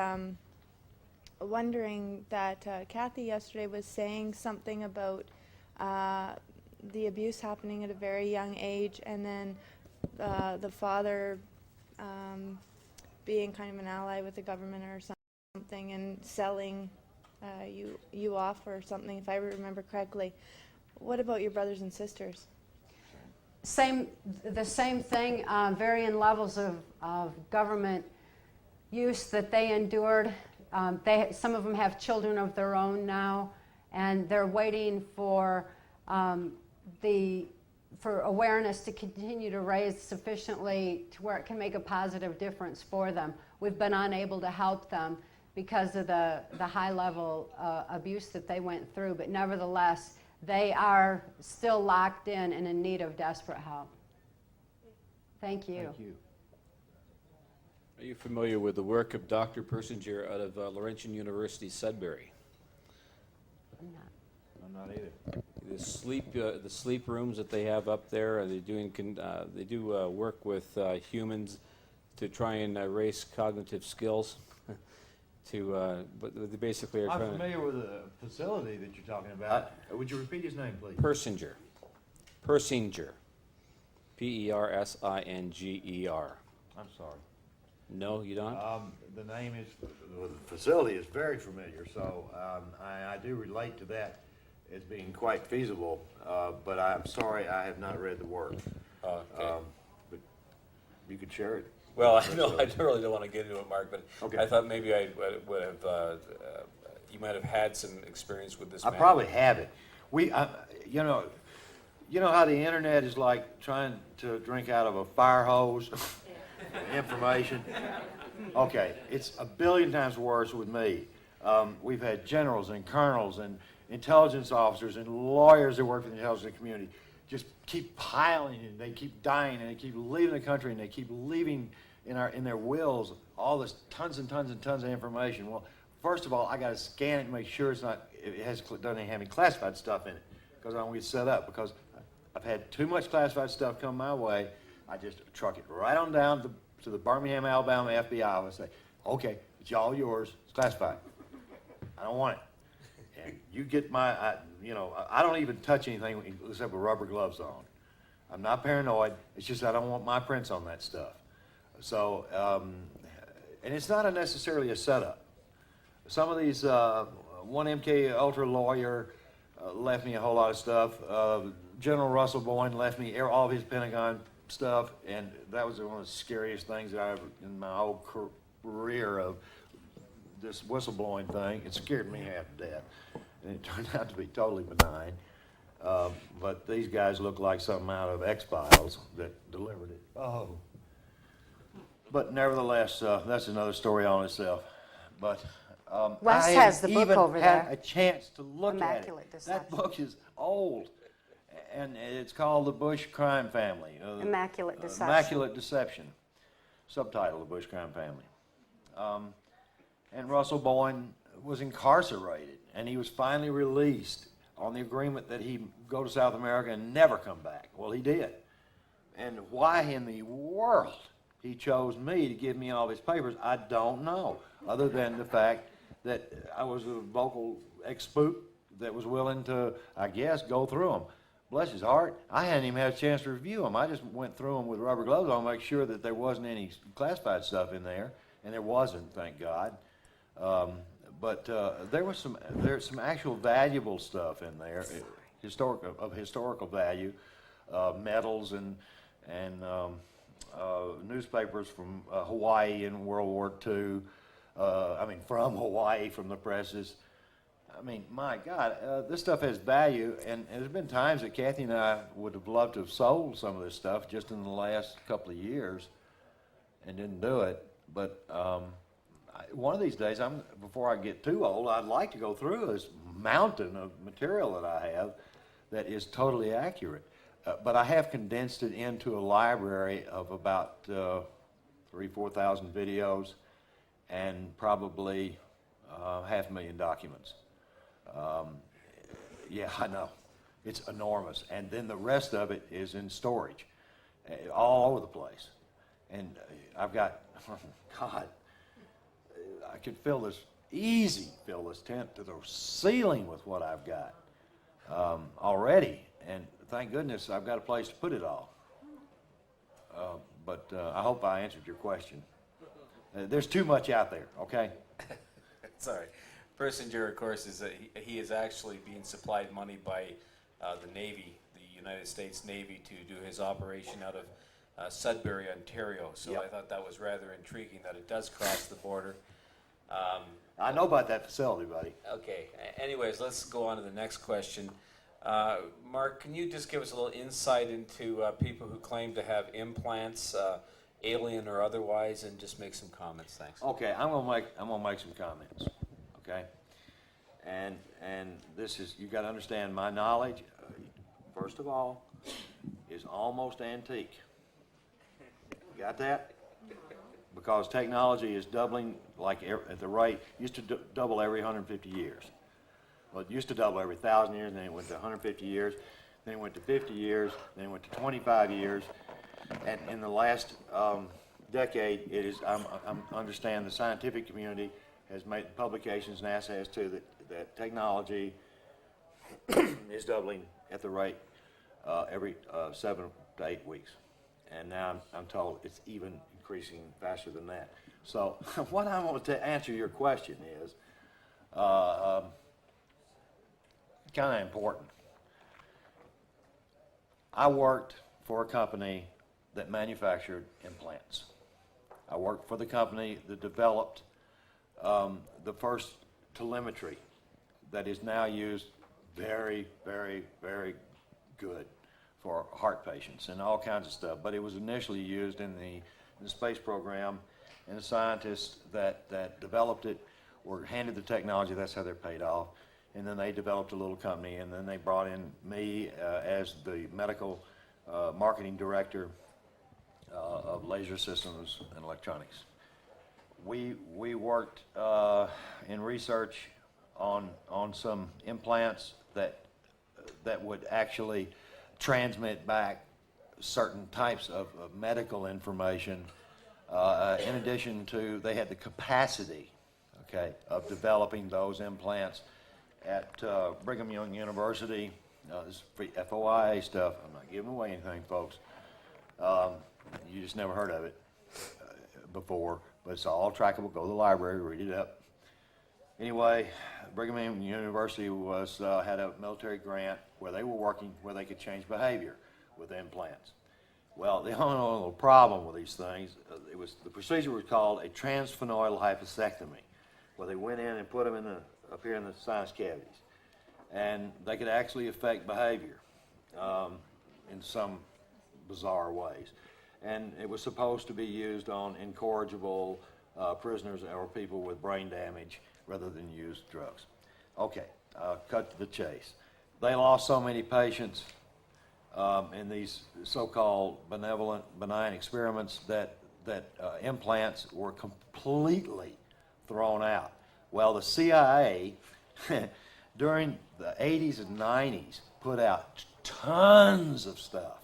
wondering that Cathy yesterday was saying something about the abuse happening at a very young age, and then the father being kind of an ally with the government or something, and selling you off or something, if I remember correctly. What about your brothers and sisters? The same thing, varying levels of government use that they endured. Some of them have children of their own now, and they're waiting for awareness to continue to raise sufficiently to where it can make a positive difference for them. We've been unable to help them because of the high level abuse that they went through, but nevertheless, they are still locked in and in need of desperate help. Thank you. Thank you. Are you familiar with the work of Dr. Persinger out of Laurentian University, Sudbury? I'm not either. The sleep rooms that they have up there, they do work with humans to try and raise cognitive skills. But they basically are I'm trying. familiar with the facility that you're talking about. Would you repeat his name, please? Persinger. Persinger. Persinger. I'm sorry. No, you don't? The name is, the facility is very familiar, so I do relate to that as being quite feasible, but I'm sorry I have not read the work. Okay. But you could share it. Well, I know I really don't want to get into it, Mark, but Okay. I thought maybe I would have. You might have had some experience with this. I probably have it. You know how the internet is like trying to drink out of a fire hose? Information. Okay, it's a billion times worse with me. We've had generals and colonels and intelligence officers and lawyers that work for the intelligence community just keep piling, and they keep dying, and they keep leaving the country, and they keep leaving in their wills all this tons and tons and tons of information. Well, first of all, I got to scan it and make sure doesn't have any classified stuff in it, because I don't get set up. Because I've had too much classified stuff come my way. I just truck it right on down to the Birmingham, Alabama FBI office. Say, okay, it's all yours. It's classified. I don't want it. And you get I don't even touch anything except with rubber gloves on. I'm not paranoid. It's just I don't want my prints on that stuff. So, and it's not necessarily a setup. Some of these, one MK Ultra lawyer left me a whole lot of stuff. General Russell Boyne left me all of his Pentagon stuff, and that was one of the scariest things that I ever, in my whole career of this whistleblowing thing. It scared me half to death, and it turned out to be totally benign. But these guys look like something out of X-Files that delivered it. Oh. But nevertheless, that's another story on itself. But Wes I has the book even over had there. a chance to look Immaculate at it. Deception. That book is old, and it's called The Bush Crime Family. Immaculate Deception. Immaculate Deception. Subtitle: The Bush Crime Family. And Russell Boyne was incarcerated, and he was finally released on the agreement that he'd go to South America and never come back. Well, he did. And why in the world he chose me to give me all his papers, I don't know, other than the fact that I was a vocal ex-spook that was willing to, I guess, go through them. Bless his heart, I hadn't even had a chance to review them. I just went through them with rubber gloves on to make sure that there wasn't any classified stuff in there, and there wasn't, thank God. But there's some actual valuable stuff in there, historical value, medals and newspapers from Hawaii in World War II. From Hawaii, from the presses. I mean, my God, this stuff has value, and there's been times that Cathy and I would have loved to have sold some of this stuff just in the last couple of years and didn't do it. But one of these days, before I get too old, I'd like to go through this mountain of material that I have that is totally accurate. But I have condensed it into a library of about 3,000-4,000 videos and probably 500,000 documents. Yeah, I know. It's enormous. And then the rest of it is in storage all over the place. And I've got, God, I could fill this tent to the ceiling with what I've got already. And thank goodness I've got a place to put it all. But I hope I answered your question. There's too much out there, okay? Sorry. Persinger, of course, he is actually being supplied money by the Navy, the United States Navy, to do his operation out of Sudbury, Ontario. So Yep. I thought that was rather intriguing that it does cross the border. I know about that facility, buddy. Okay. Anyways, let's go on to the next question. Mark, can you just give us a little insight into people who claim to have implants, alien or otherwise, and just make some comments? Thanks. Okay, I'm gonna make some comments. Okay, and this is, you got to understand, my knowledge, first of all, is almost antique. Got that? Because technology is doubling like at the rate, used to double every 150 years. Well, it used to double every 1,000 years, then it went to 150 years, then it went to 50 years, then it went to 25 years, and in the last decade, it is, I understand the scientific community has made publications, NASA has too, that technology is doubling at the rate every 7 to 8 weeks. And now I'm told it's even increasing faster than that. So what I want to answer your question is kind of important. I worked for a company that manufactured implants. I worked for the company that developed the first telemetry that is now used very, very, very good for heart patients and all kinds of stuff. But it was initially used in the space program, and the scientists that developed it were handed the technology. That's how they're paid off. And then they developed a little company, and then they brought in me as the medical marketing director of laser systems and electronics. We worked in research on some implants that would actually transmit back certain types of medical information. In addition to, they had the capacity, okay, of developing those implants at Brigham Young University. This is free FOIA stuff. I'm not giving away anything, folks. You just never heard of it before, but it's all trackable. Go to the library, read it up. Anyway, Brigham Young University had a military grant where they were working where they could change behavior with implants. Well, the only little problem with these things, the procedure was called a transsphenoidal hypostectomy, where they went in and put them up here in the sinus cavities, and they could actually affect behavior in some bizarre ways. And it was supposed to be used on incorrigible prisoners or people with brain damage rather than use drugs. Okay, cut to the chase. They lost so many patients in these so-called benevolent, benign experiments that implants were completely thrown out. Well, the CIA during the 80s and 90s put out tons of stuff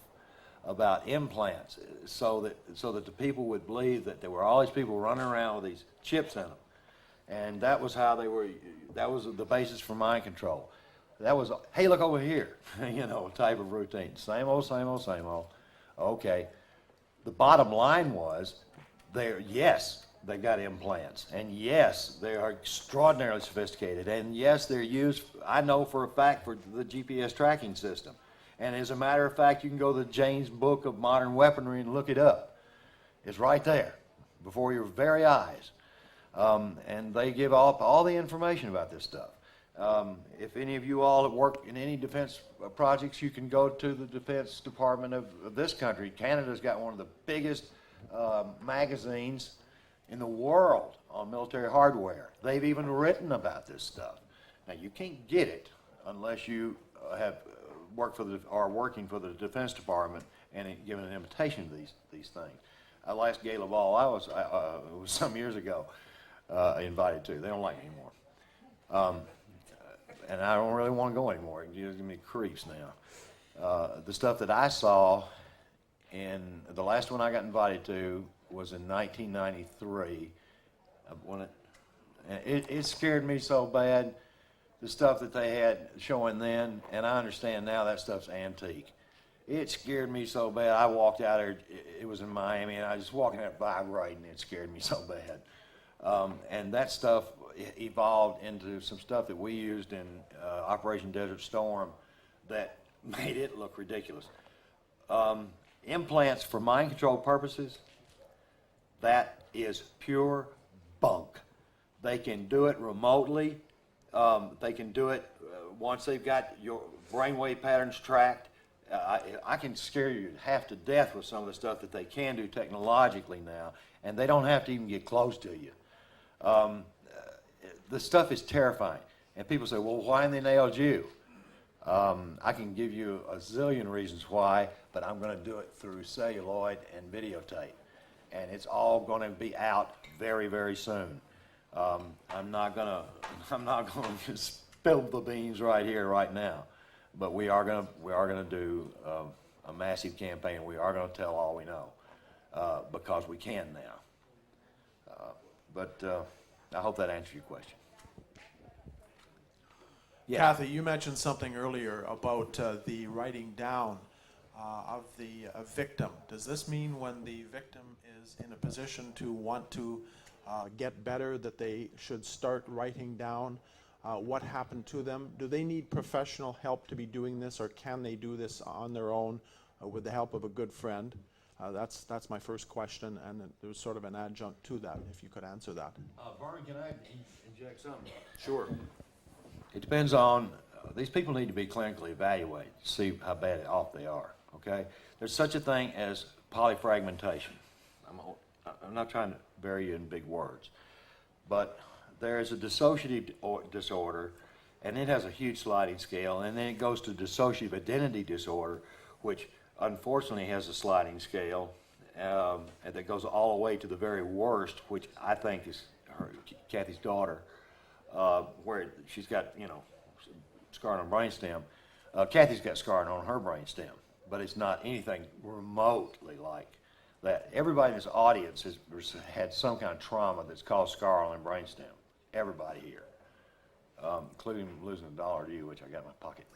about implants so that the people would believe that there were all these people running around with these chips in them. And that was how they were, that was the basis for mind control. That was, hey, look over here, type of routine. Same old, same old, same old. Okay. The bottom line was, yes, they've got implants, and yes, they are extraordinarily sophisticated, and yes, they're used, I know for a fact, for the GPS tracking system. And as a matter of fact, you can go to the Jane's Book of Modern Weaponry and look it up. It's right there, before your very eyes. And they give all the information about this stuff. If any of you all have worked in any defense projects, you can go to the Defense Department of this country. Canada's got one of the biggest magazines in the world on military hardware. They've even written about this stuff. Now, you can't get it unless you have are working for the Defense Department and given an invitation to these things. Last Gala Ball, it was some years ago, invited to. They don't like me anymore. And I don't really want to go anymore. It gives me creeps now. The stuff that I saw, and the last one I got invited to was in 1993. It scared me so bad, the stuff that they had showing then, and I understand now that stuff's antique. It scared me so bad. I walked out there, it was in Miami, and I was just walking out vibrating. It scared me so bad. And that stuff evolved into some stuff that we used in Operation Desert Storm that made it look ridiculous. Implants for mind control purposes, that is pure bunk. They can do it remotely. They can do it once they've got your brainwave patterns tracked. I can scare you half to death with some of the stuff that they can do technologically now, and they don't have to even get close to you. The stuff is terrifying. And people say, well, why haven't they nailed you? I can give you a zillion reasons why, but I'm going to do it through celluloid and videotape. And it's all going to be out very, very soon. I'm not going to spill the beans right here, right now. But we are going to do a massive campaign. We are going to tell all we know because we can now. But I hope that answers your question. Yeah. Cathy, you mentioned something earlier about the writing down of the victim. Does this mean when the victim is in a position to want to get better that they should start writing down what happened to them? Do they need professional help to be doing this, or can they do this on their own with the help of a good friend? That's my first question, and there's sort of an adjunct to that, if you could answer that. Vern, can I inject something? Sure. It depends on, these people need to be clinically evaluated to see how bad off they are, okay? There's such a thing as polyfragmentation. I'm not trying to bury you in big words, but there is a dissociative disorder, and it has a huge sliding scale, and then it goes to dissociative identity disorder, which unfortunately has a sliding scale, and that goes all the way to the very worst, which I think is Cathy's daughter, where she's got, scarring on brainstem. Cathy's got scarring on her brainstem, but it's not anything remotely like that. Everybody in this audience has had some kind of trauma that's caused scar on their brainstem. Everybody here, including losing $1 to you, which I got in my pocket.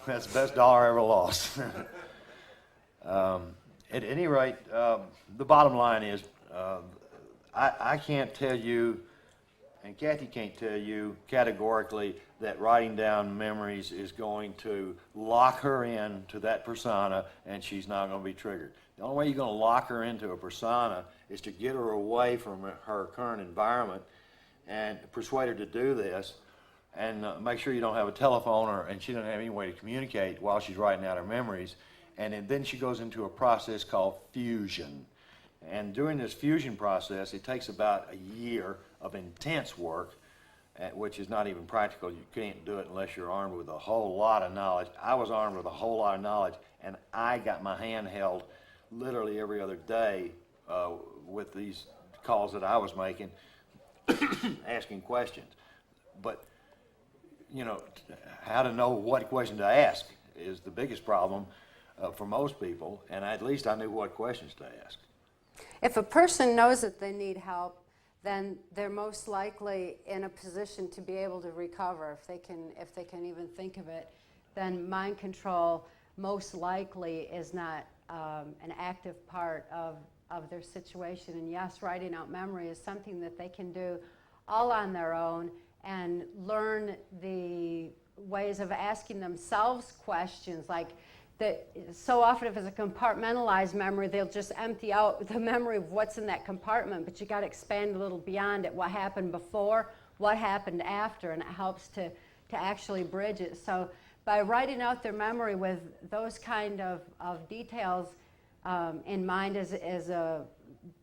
That's the best dollar I ever lost. At any rate, the bottom line is, I can't tell you, and Cathy can't tell you categorically that writing down memories is going to lock her in to that persona and she's not going to be triggered. The only way you're going to lock her into a persona is to get her away from her current environment and persuade her to do this, and make sure you don't have a telephone and she doesn't have any way to communicate while she's writing out her memories. And then she goes into a process called fusion. And during this fusion process, it takes about a year of intense work, which is not even practical. You can't do it unless you're armed with a whole lot of knowledge. I was armed with a whole lot of knowledge, and I got my hand held literally every other day with these calls that I was making asking questions. But, how to know what question to ask is the biggest problem for most people, and at least I knew what questions to ask. If a person knows that they need help, then they're most likely in a position to be able to recover. If they can even think of it, then mind control most likely is not an active part of their situation. And yes, writing out memory is something that they can do all on their own and learn the ways of asking themselves questions. Like, so often if it's a compartmentalized memory, they'll just empty out the memory of what's in that compartment, but you got to expand a little beyond it. What happened before, what happened after, and it helps to actually bridge it. So by writing out their memory with those kind of details in mind is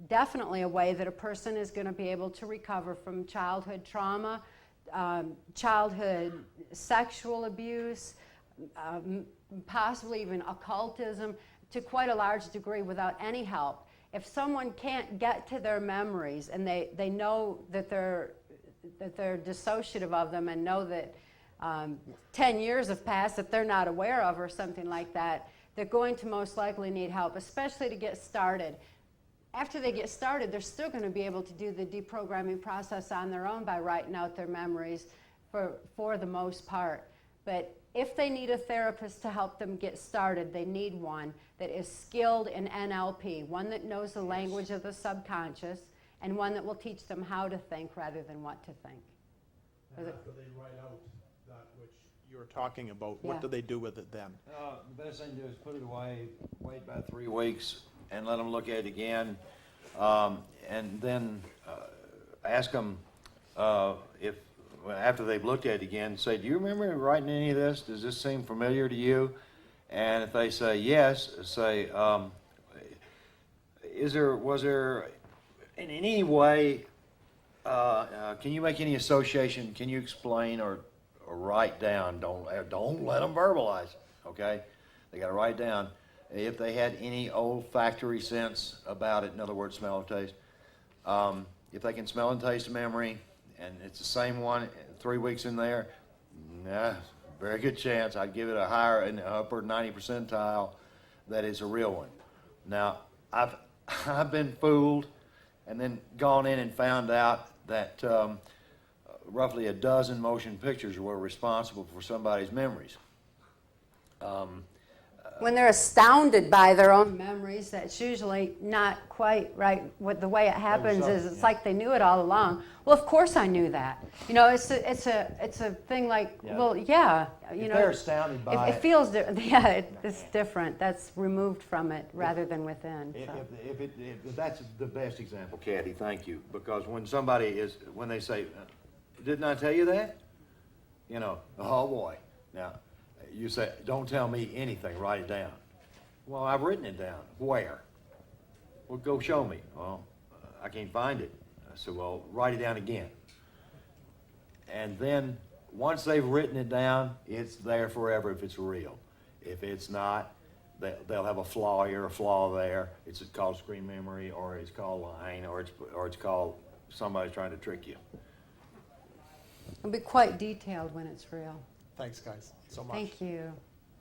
definitely a way that a person is going to be able to recover from childhood trauma, childhood sexual abuse, possibly even occultism, to quite a large degree without any help. If someone can't get to their memories and they know that they're dissociative of them and know that 10 years have passed that they're not aware of or something like that, they're going to most likely need help, especially to get started. After they get started, they're still going to be able to do the deprogramming process on their own by writing out their memories for the most part. But if they need a therapist to help them get started, they need one that is skilled in NLP, one that knows the language of the subconscious, and one that will teach them how to think rather than what to think. And after they write out that which you're talking about, Yeah. what do they do with it then? The best thing to do is put it away, wait about 3 weeks, and let them look at it again, and then ask them if, after they've looked at it again, say, do you remember writing any of this? Does this seem familiar to you? And if they say yes, say, was there in any way, can you make any association, can you explain or write down, don't let them verbalize, okay? They gotta write down if they had any olfactory sense about it, in other words, smell and taste. If they can smell and taste a memory, and it's the same one 3 weeks in there, very good chance. I'd give it a higher, an upper 90 percentile that is a real one. Now, I've been fooled and then gone in and found out that roughly a dozen motion pictures were responsible for somebody's memories. When they're astounded by their own memories, that's usually not quite right. The way it happens is it's like they knew it all along. Well, of course I knew that. It's a thing like, Yeah. well, yeah. If they're astounded by it feels it's different. That's removed from it rather than within. So. If that's the best example, Cathy, thank you. Because when they say, didn't I tell you that? Oh boy. Now, you say, don't tell me anything, write it down. Well, I've written it down. Where? Well, go show me. Well, I can't find it. I said, well, write it down again. And then once they've written it down, it's there forever if it's real. If it's not, they'll have a flaw here, a flaw there. It's called screen memory, or it's called lying, or it's called somebody's trying to trick you. It'll be quite detailed when it's real. Thanks, guys, so much. Thank you.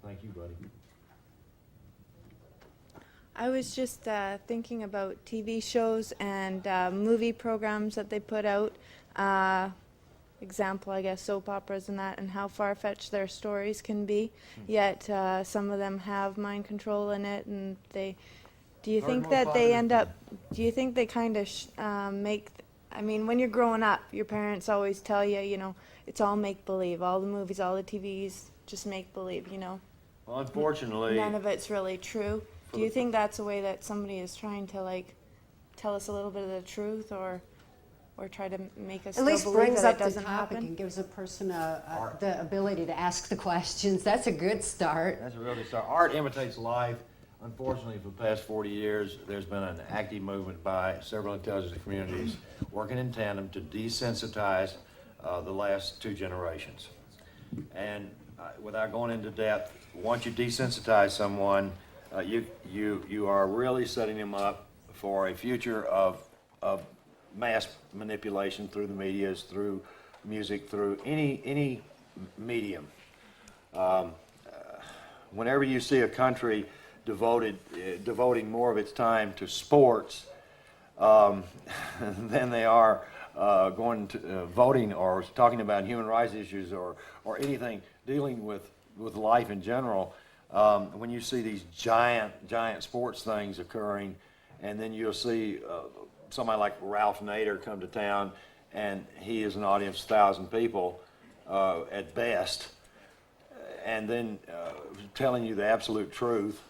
Thank you, buddy. I was just thinking about TV shows and movie programs that they put out. Example, I guess, soap operas and that, and how far-fetched their stories can be. Yet some of them have mind control in it, and they. Do you think that they end up? Do you think they kind of make? I mean, when you're growing up, your parents always tell you, it's all make-believe. All the movies, all the TVs, just make-believe. Well, unfortunately, None of it's really true. Do you think that's a way that somebody is trying to tell us a little bit of the truth, or try to make us At least still believe brings that up it the doesn't topic happen? and gives a person the ability to ask the questions. That's a good start. that's a real good start. Art imitates life. Unfortunately, for the past 40 years, there's been an active movement by several intelligence communities working in tandem to desensitize the last 2 generations. And without going into depth, once you desensitize someone, you are really setting them up for a future of mass manipulation through the medias, through music, through any medium. Whenever you see a country devoting more of its time to sports than they are going to voting or talking about human rights issues or anything dealing with life in general, when you see these giant sports things occurring, and then you'll see somebody like Ralph Nader come to town, and he is an audience of 1,000 people at best, and then telling you the absolute truth,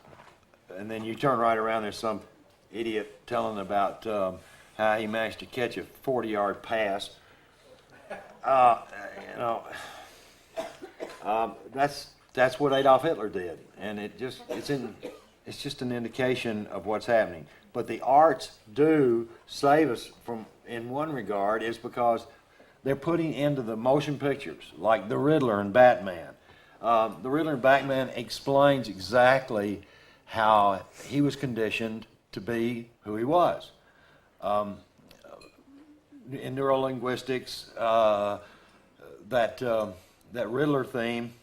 and then you turn right around, there's some idiot telling about how he managed to catch a 40-yard pass. That's what Adolf Hitler did, and it's just an indication of what's happening. But the arts do save us from, in one regard, is because they're putting into the motion pictures, like the Riddler and Batman. The Riddler and Batman explains exactly how he was conditioned to be who he was. In neurolinguistics, that Riddler theme,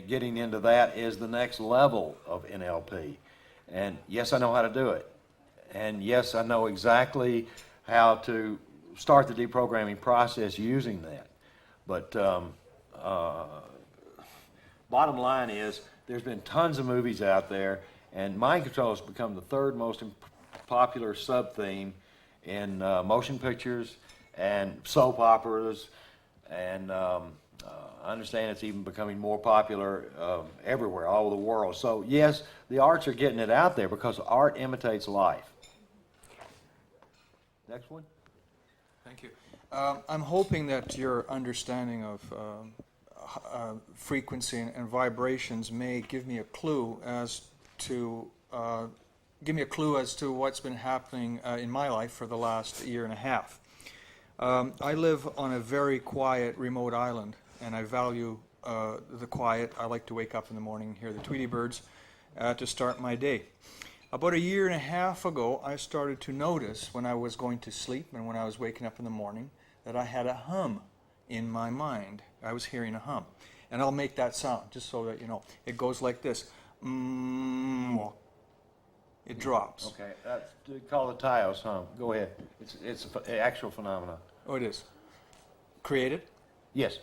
getting into that is the next level of NLP. And yes, I know how to do it. And yes, I know exactly how to start the deprogramming process using that. But bottom line is, there's been tons of movies out there, and mind control has become the third most popular sub-theme in motion pictures and soap operas, and I understand it's even becoming more popular everywhere, all over the world. So yes, the arts are getting it out there because art imitates life. Next one. Thank you. I'm hoping that your understanding of frequency and vibrations may give me a clue as to what's been happening in my life for the last year and a half. I live on a very quiet, remote island, and I value the quiet. I like to wake up in the morning and hear the Tweety birds to start my day. About a year and a half ago, I started to notice when I was going to sleep and when I was waking up in the morning that I had a hum in my mind. I was hearing a hum. And I'll make that sound just so that you know. It goes like this. It drops. Okay, that's called the Taos hum. Go ahead. It's an actual phenomenon. Oh, it is. Created? Yes.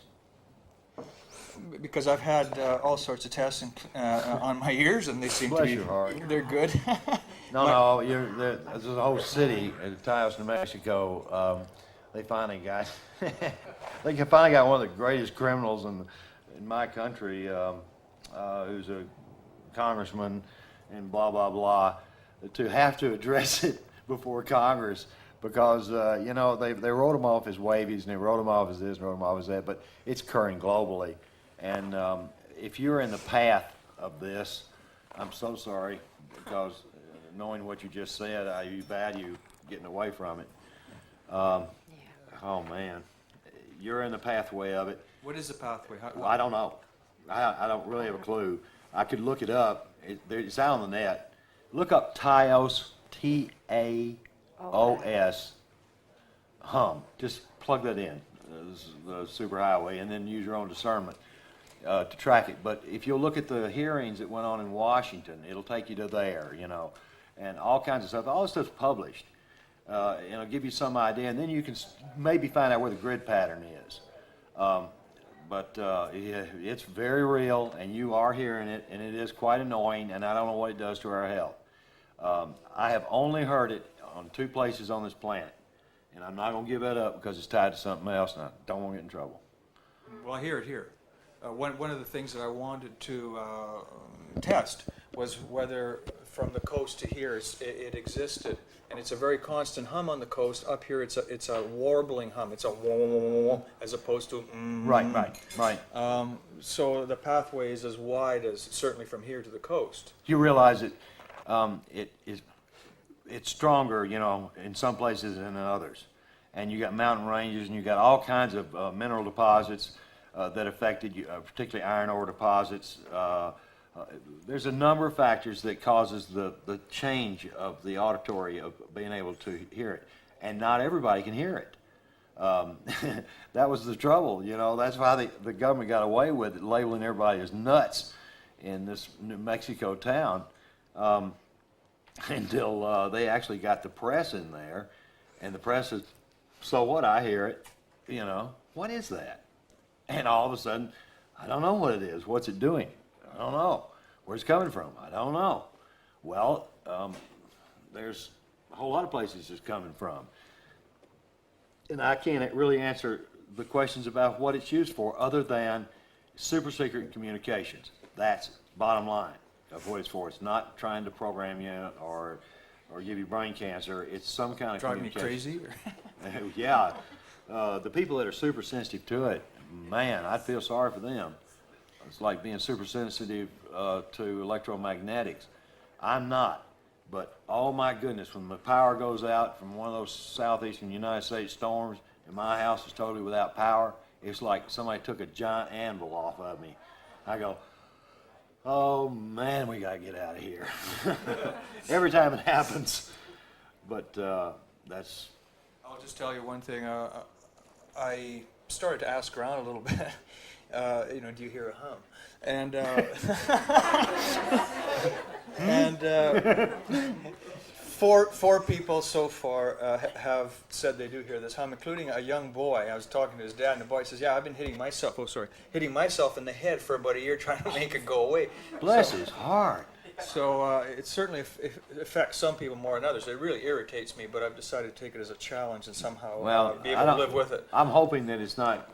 Because I've had all sorts of tests on my ears, and they seem to be, your heart. they're good. There's a whole city in Taos, New Mexico. They finally got one of the greatest criminals in my country, who's a congressman and blah blah blah, to have to address it before Congress. Because, they wrote him off as wavies, and they wrote him off as this, and wrote him off as that, but it's occurring globally. And if you're in the path of this, I'm so sorry, because knowing what you just said, I value getting away from it. Oh, man. You're in the pathway of it. What is the pathway? Well, I don't know. I don't really have a clue. I could look it up. It's out on the net. Look up Taos, Taos, hum. Just plug that in, the superhighway, and then use your own discernment to track it. But if you'll look at the hearings that went on in Washington, it'll take you to there, and all kinds of stuff. All this stuff's published. And it'll give you some idea, and then you can maybe find out where the grid pattern is. But it's very real, and you are hearing it, and it is quite annoying, and I don't know what it does to our health. I have only heard it on 2 places on this planet, and I'm not going to give that up because it's tied to something else, and I don't want to get in trouble. Well, I hear it here. One of the things that I wanted to test was whether from the coast to here it existed, and it's a very constant hum on the coast. Up here, it's a warbling hum. It's a wah, as opposed to Right. So the pathway is as wide as certainly from here to the coast. You realize that it's stronger, in some places than in others, and you got mountain ranges, and you got all kinds of mineral deposits that affected you, particularly iron ore deposits. There's a number of factors that causes the change of the auditory of being able to hear it. and not everybody can hear it. That was the trouble, you know. That's why the government got away with it, labeling everybody as nuts in this New Mexico town, until they actually got the press in there, and the press is, so what? I hear it, you know. What is that? And all of a sudden, I don't know what it is. What's it doing? I don't know. Where's it coming from? I don't know. Well, there's a whole lot of places it's coming from. And I can't really answer the questions about what it's used for other than super secret communications. That's bottom line of what it's for. It's not trying to program you or give you brain cancer. It's some kind of Drive me communication. crazy? Yeah. The people that are super sensitive to it, man, I'd feel sorry for them. It's like being super sensitive to electromagnetics. I'm not. But oh my goodness, when the power goes out from one of those southeastern United States storms and my house is totally without power, it's like somebody took a giant anvil off of me. I go, oh man, we gotta get out of here. Every time it happens. But that's... I'll just tell you one thing. I started to ask around a little bit. You know, do you hear a hum? And four people so far have said they do hear this hum, including a young boy. I was talking to his dad, and the boy says, "Yeah, I've been hitting myself in the head for about a year trying to make it go away." Bless his heart. So it certainly affects some people more than others. It really irritates me, but I've decided to take it as a challenge and somehow be able to live with it. I'm hoping that it's not...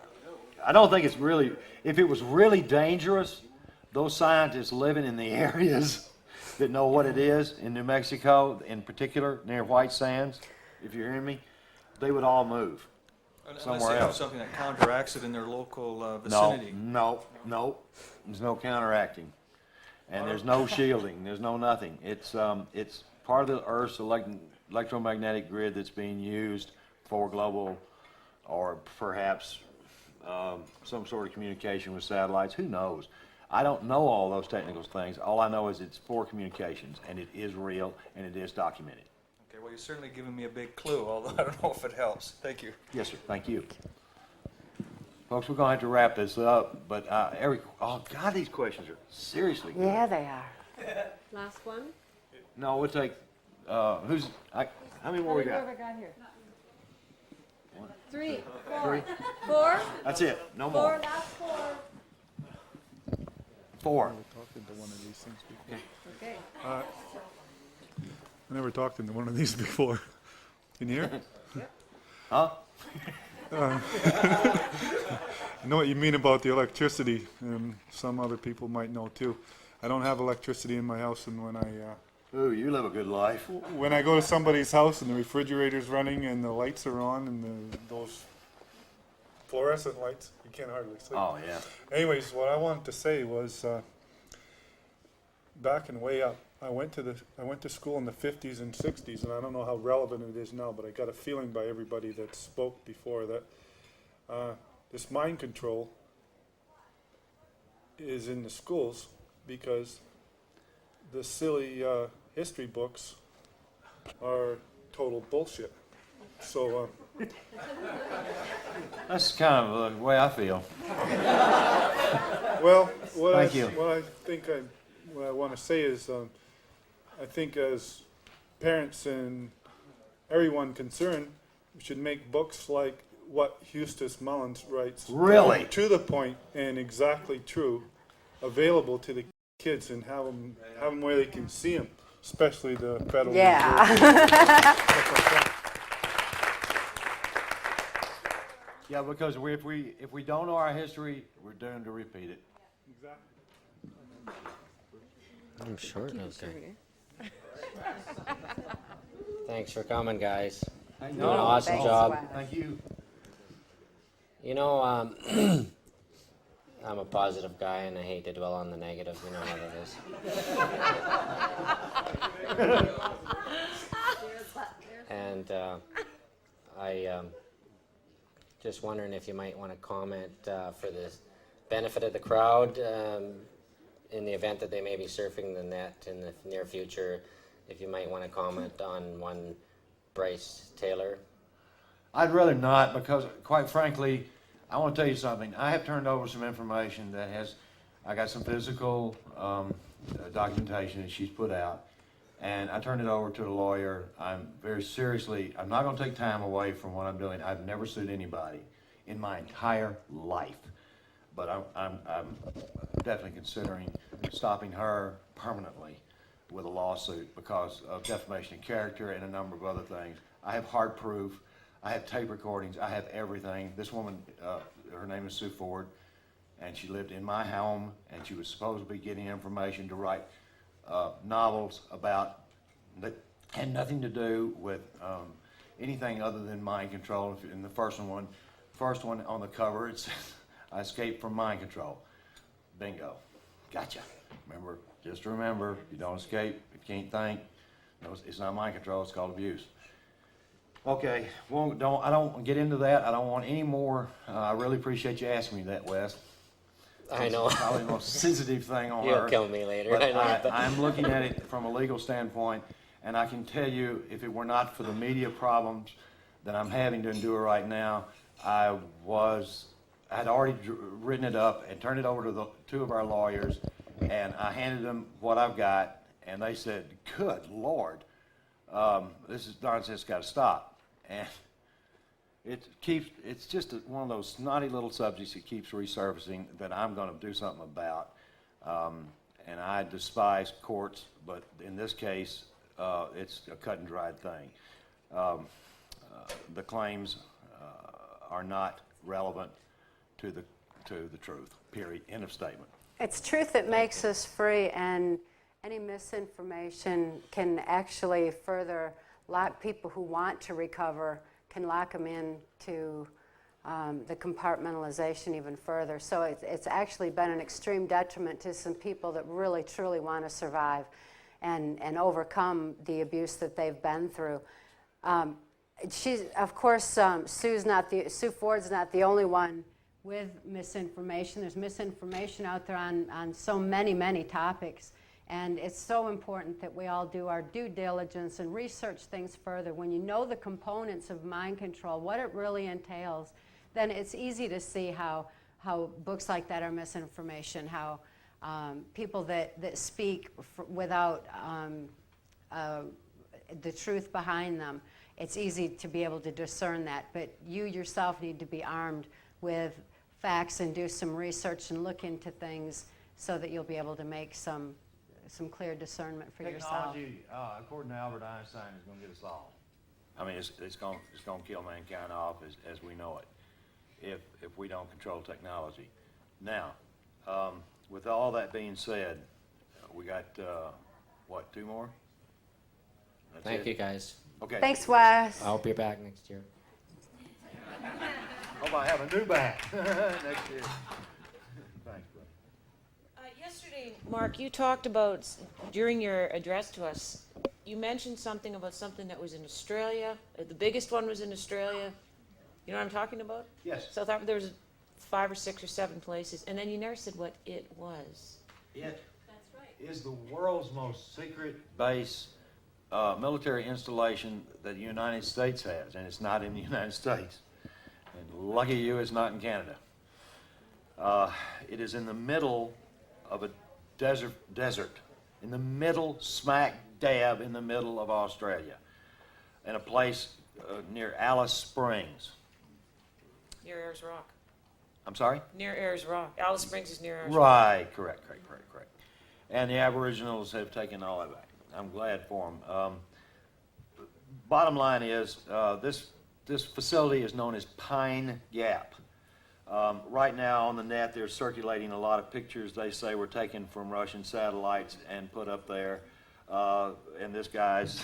I don't think it's really... If it was really dangerous, those scientists living in the areas that know what it is in New Mexico, in particular near White Sands, if you're hearing me, they would all move Unless somewhere they have else. something that counteracts it in their local vicinity. No. There's no counteracting, and there's no shielding. There's no nothing. It's part of the Earth's electromagnetic grid that's being used for global, or perhaps some sort of communication with satellites. Who knows? I don't know all those technical things. All I know is it's for communications, and it is real, and it is documented. Okay, well, you've certainly given me a big clue, although I don't know if it helps. Thank you. Yes, sir. Thank you. Folks, we're going to have to wrap this up, but oh, God, these questions are seriously good. Yeah, they are. Last one? No, we'll take, how many more we got? What have I got here? One. Three. Three. Four? That's it. No Four, more. last four. 4. Talked into one of these things before. Okay. I never talked into one of these before. Can you hear? Huh? I know what you mean about the electricity, and some other people might know too. I don't have electricity in my house, and Ooh, you live a good life. when I go to somebody's house and the refrigerator's running and the lights are on and those fluorescent lights, you can't hardly see. Oh, yeah. Anyways, what I wanted to say was, back and way up, I went to school in the 50s and 60s, and I don't know how relevant it is now, but I got a feeling by everybody that spoke before that this mind control is in the schools because the silly history books are total bullshit. So That's kind of the way I feel. well, Thank you. what I want to say is, I think as parents and everyone concerned, we should make books like what Eustace Mullins writes. Really? To the point and exactly true, available to the kids and have them where they can see them, especially the Federal Yeah. Yeah, because if we don't know our history, we're doomed to repeat it. Exactly. I'm short, okay. Thanks for coming, guys. Thank Doing an awesome Thanks, job. Wes. Thank you. You know, I'm a positive guy, and I hate to dwell on the negative. You know how that is. And I just wondering if you might want to comment for the benefit of the crowd, in the event that they may be surfing the net in the near future, if you might want to comment on one Bryce Taylor I'd rather not, because quite frankly, I want to tell you something. I have turned over some information that has, I got some physical documentation that she's put out, and I turned it over to a lawyer. I'm not going to take time away from what I'm doing. I've never sued anybody in my entire life, but I'm definitely considering stopping her permanently with a lawsuit because of defamation of character and a number of other things. I have hard proof. I have tape recordings. I have everything. This woman, her name is Sue Ford, and she lived in my home, and she was supposed to be getting information to write novels about that had nothing to do with anything other than mind control. In the first one on the cover, it says, "I escaped from mind control." Bingo. Gotcha. Just remember, you don't escape, you can't think. No, it's not mind control, it's called abuse. Okay, well, I don't get into that. I don't want any more. I really appreciate you asking me that, Wes. I know. It's probably the most sensitive thing on You'll earth. kill me later. But I know. I'm looking at it from a legal standpoint, and I can tell you, if it were not for the media problems that I'm having to endure right now, I had already written it up and turned it over to two of our lawyers, and I handed them what I've got, and they said, "Good Lord, this is nonsense, got to stop." And it's just one of those snotty little subjects that keeps resurfacing that I'm going to do something about. And I despise courts, but in this case, it's a cut and dried thing. The claims are not relevant to the truth, period, end of statement. It's truth that makes us free, and any misinformation can actually further lock people who want to recover, can lock them into the compartmentalization even further. So it's actually been an extreme detriment to some people that really, truly want to survive and overcome the abuse that they've been through. Of course, Sue Ford's not the only one with misinformation. There's misinformation out there on so many, many topics. And it's so important that we all do our due diligence and research things further. When you know the components of mind control, what it really entails, then it's easy to see how books like that are misinformation, how people that speak without the truth behind them, it's easy to be able to discern that. But you yourself need to be armed with facts and do some research and look into things so that you'll be able to make some clear discernment for yourself. Technology, according to Albert Einstein, is going to get us all. I mean, it's going to kill mankind off as we know it, if we don't control technology. Now, with all that being said, we got two more? That's Thank it? you, guys. Okay. Thanks, Wes. I hope you're back next year. Hope I have a new bat next year. Thanks, bro. Yesterday, Mark, you talked about, during your address to us, you mentioned something about something that was in Australia. The biggest one was in Australia. You know what I'm talking about? Yes. South Africa, there was 5 or 6 or 7 places, and then you never said what it was. It is the world's most secret base military installation that the United States has, and it's not in the United States. And lucky you, it's not in Canada. It is in the middle of a desert, in the middle, smack dab in the middle of Australia, in a place near Alice Springs. Near Ayers Rock. I'm sorry? Near Ayers Rock. Alice Springs is near Ayers Rock. Right, correct. And the Aboriginals have taken all that back. I'm glad for them. Bottom line is, this facility is known as Pine Gap. Right now on the net, they're circulating a lot of pictures they say were taken from Russian satellites and put up there. And this guy's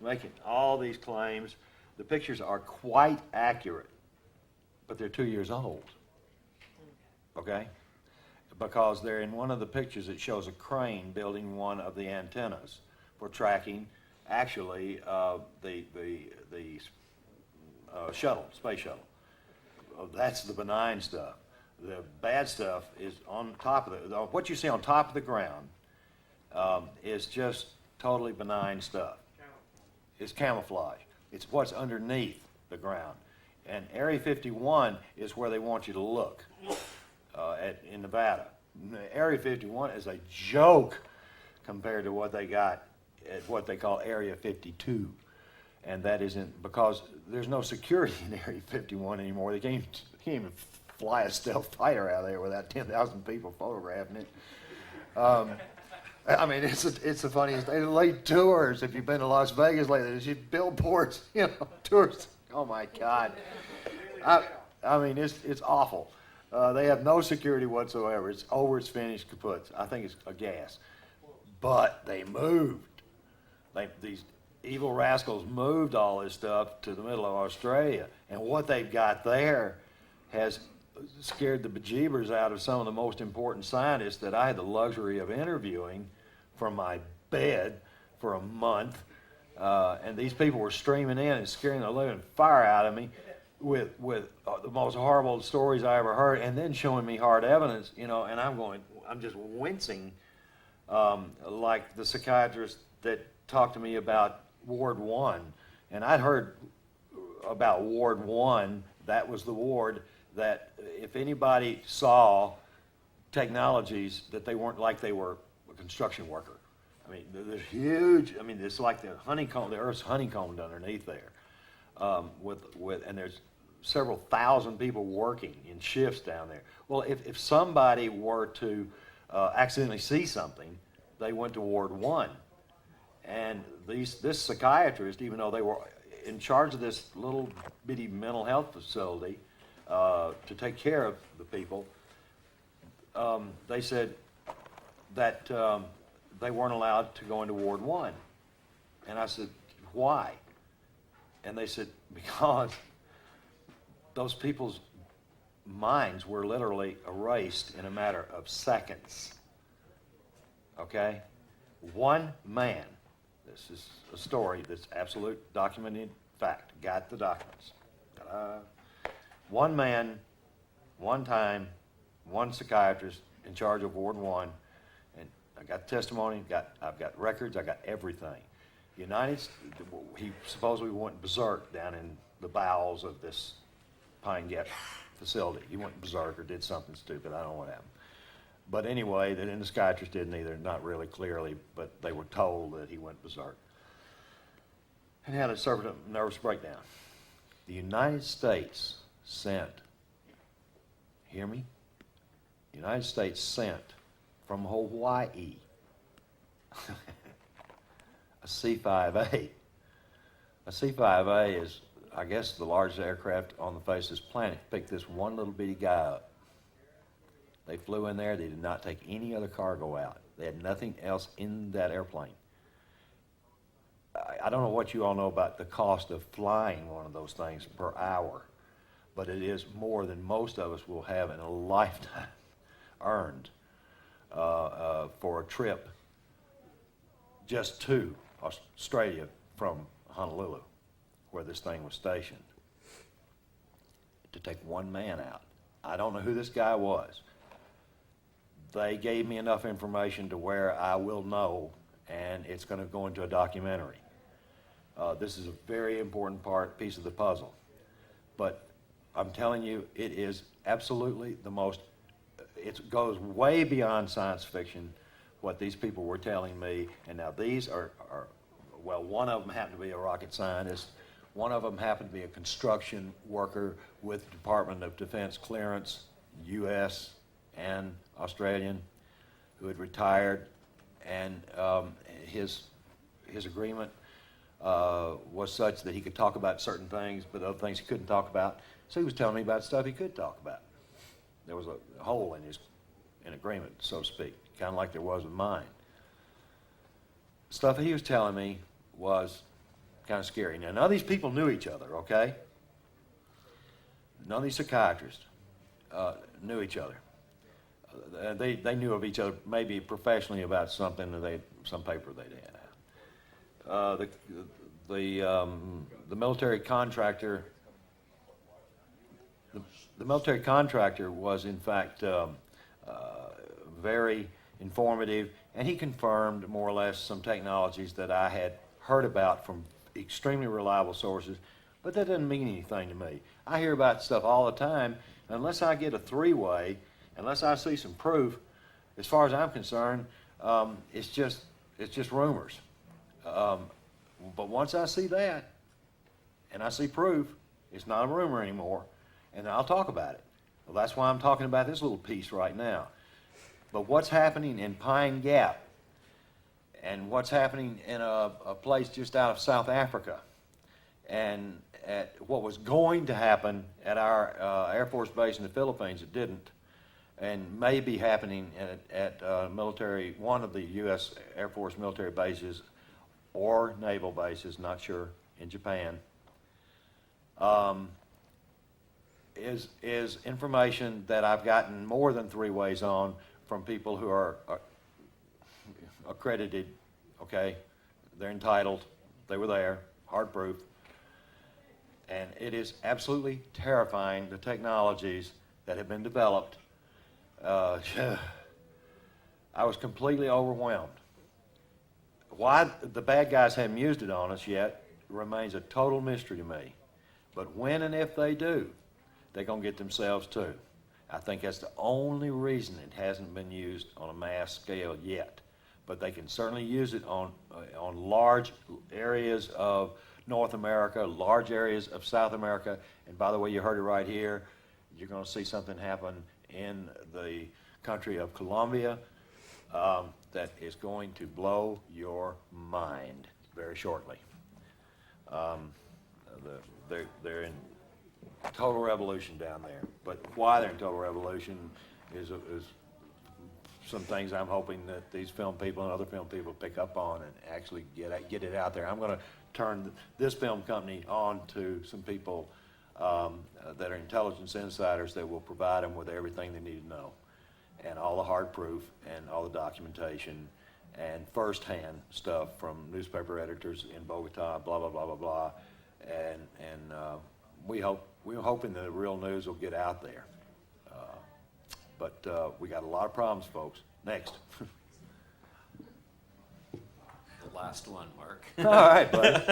making all these claims. The pictures are quite accurate, but they're 2 years old. Okay? Because they're in one of the pictures, it shows a crane building one of the antennas for tracking, actually, the shuttle, space shuttle. That's the benign stuff. The bad stuff is on top of it. What you see on top of the ground is just totally benign stuff. It's camouflage. It's what's underneath the ground. And Area 51 is where they want you to look in Nevada. Area 51 is a joke compared to what they got at what they call Area 52. And that isn't because there's no security in Area 51 anymore. They can't even fly a stealth fighter out of there without 10,000 people photographing it. I mean, it's the funniest. They late tours. If you've been to Las Vegas lately, there's billboards, tours. Oh my God. I mean, it's awful. They have no security whatsoever. It's over. It's finished. Kaput. I think it's a gas. But they moved. These evil rascals moved all this stuff to the middle of Australia, and what they've got there has scared the bejeebers out of some of the most important scientists that I had the luxury of interviewing from my bed for a month. And these people were streaming in and scaring the living fire out of me with the most horrible stories I ever heard, and then showing me hard evidence, and I'm just wincing, like the psychiatrist that talked to me about Ward 1. And I'd heard about Ward 1, that was the ward that if anybody saw technologies that they weren't like they were a construction worker. I mean, there's huge, it's like the earth's honeycombed underneath there. And there's several thousand people working in shifts down there. Well, if somebody were to accidentally see something, they went to Ward 1. And this psychiatrist, even though they were in charge of this little bitty mental health facility to take care of the people, they said that they weren't allowed to go into Ward 1. And I said, why? And they said, because those people's minds were literally erased in a matter of seconds. Okay? One man, this is a story that's absolute documented fact, got the documents. One man, one time, one psychiatrist in charge of Ward 1, and I got testimony, I've got records, I got everything. He supposedly went berserk down in the bowels of this Pine Gap facility. He went berserk or did something stupid, I don't know what happened. But anyway, and the psychiatrist didn't either, not really clearly, but they were told that he went berserk. And had a suffered a nervous breakdown. The United States sent, hear me? The United States sent from Hawaii a C-5A. A C-5A is, I guess, the largest aircraft on the face of this planet. Picked this one little bitty guy up. They flew in there. They did not take any other cargo out. They had nothing else in that airplane. I don't know what you all know about the cost of flying one of those things per hour, but it is more than most of us will have in a lifetime earned for a trip just to Australia from Honolulu, where this thing was stationed, to take one man out. I don't know who this guy was. They gave me enough information to where I will know, and it's going to go into a documentary. This is a very important piece of the puzzle. But I'm telling you, it is absolutely the most, it goes way beyond science fiction, what these people were telling me. And now these are well, one of them happened to be a rocket scientist. One of them happened to be a construction worker with Department of Defense clearance, U.S. and Australian, who had retired, and his agreement was such that he could talk about certain things, but other things he couldn't talk about. So he was telling me about stuff he could talk about. There was a hole in his agreement, so to speak, kind of like there was with mine. Stuff he was telling me was kind of scary. Now, none of these people knew each other, okay? None of these psychiatrists knew each other. They knew of each other maybe professionally about something that some paper they'd had out. The military contractor. The military contractor was in fact very informative, and he confirmed more or less some technologies that I had heard about from extremely reliable sources, but that doesn't mean anything to me. I hear about stuff all the time. Unless I get a three-way, unless I see some proof, as far as I'm concerned, it's just rumors. But once I see that, and I see proof, it's not a rumor anymore, and I'll talk about it. Well, that's why I'm talking about this little piece right now. But what's happening in Pine Gap, and what's happening in a place just out of South Africa, and at what was going to happen at our Air Force base in the Philippines, it didn't, and may be happening at one of the U.S. Air Force military bases or naval bases, not sure, in Japan, is information that I've gotten more than 3 ways on from people who are accredited, okay? They're entitled, they were there, hard proof. And it is absolutely terrifying, the technologies that have been developed. I was completely overwhelmed. Why the bad guys haven't used it on us yet remains a total mystery to me. But when and if they do, they're going to get themselves too. I think that's the only reason it hasn't been used on a mass scale yet. But they can certainly use it on large areas of North America, large areas of South America, and by the way, you heard it right here, you're going to see something happen in the country of Colombia that is going to blow your mind very shortly. They're in total revolution down there, but why they're in total revolution is some things I'm hoping that these film people and other film people pick up on and actually get it out there. I'm going to turn this film company on to some people that are intelligence insiders that will provide them with everything they need to know, and all the hard proof and all the documentation and first-hand stuff from newspaper editors in Bogota, blah, blah, blah, blah, blah. And we're hoping that the real news will get out there. But we got a lot of problems, folks. Next. The last one, Mark. All right, buddy.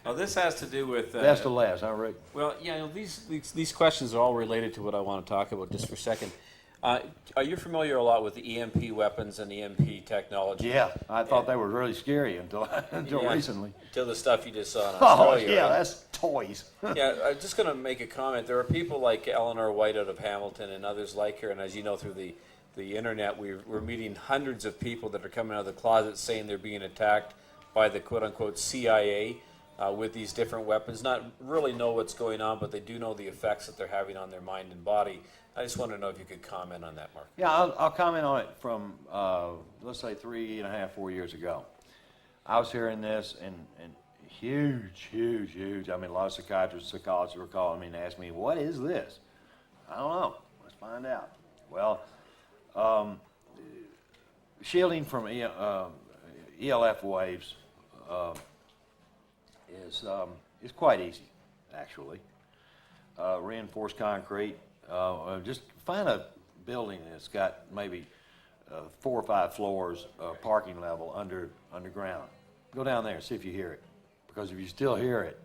Well, this has to do with... Best of last, huh, Rick? Well, yeah, you know, these questions are all related to what I want to talk about just for a second. Are you familiar a lot with the EMP weapons and EMP technology? Yeah, I thought they were really scary until recently. Until the stuff you just saw in Oh, Australia. yeah, right? that's toys. Yeah, I'm just going to make a comment. There are people like Eleanor White out of Hamilton and others like her, and as you know through the internet, we're meeting hundreds of people that are coming out of the closet saying they're being attacked by the quote-unquote CIA with these different weapons. Not really know what's going on, but they do know the effects that they're having on their mind and body. I just want to know if you could comment on that, Mark. Yeah, I'll comment on it from, let's say 3.5, 4 years ago. I was hearing this, and huge. I mean, a lot of psychiatrists, psychologists were calling me and asking me, what is this? I don't know. Let's find out. Well, shielding from ELF waves is quite easy, actually. Reinforced concrete. Just find a building that's got maybe 4 or 5 floors parking level underground. Go down there and see if you hear it. Because if you still hear it,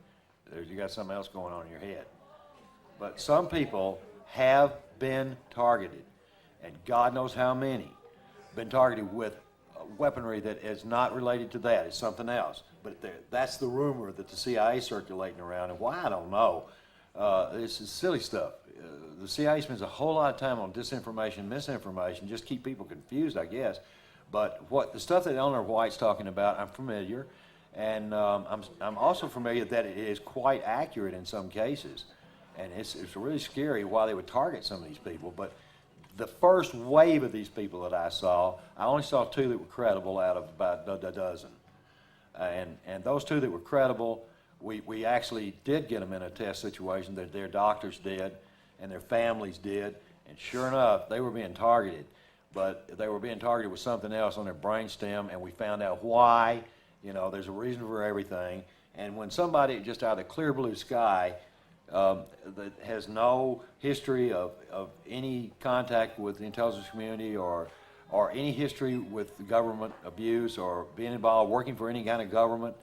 you got something else going on in your head. But some people have been targeted, and God knows how many, been targeted with weaponry that is not related to that. It's something else. But that's the rumor that the CIA is circulating around, and why, I don't know. This is silly stuff. The CIA spends a whole lot of time on disinformation, misinformation, just keep people confused, I guess. But the stuff that Eleanor White's talking about, I'm familiar, and I'm also familiar that it is quite accurate in some cases, and it's really scary why they would target some of these people. But the first wave of these people that I only saw 2 that were credible out of about a dozen, and those 2 that were credible, we actually did get them in a test situation that their doctors did and their families did, and sure enough, they were being targeted. But they were being targeted with something else on their brainstem, and we found out why. You know, there's a reason for everything. And when somebody just out of the clear blue sky that has no history of any contact with the intelligence community or any history with government abuse or being involved, working for any kind of government,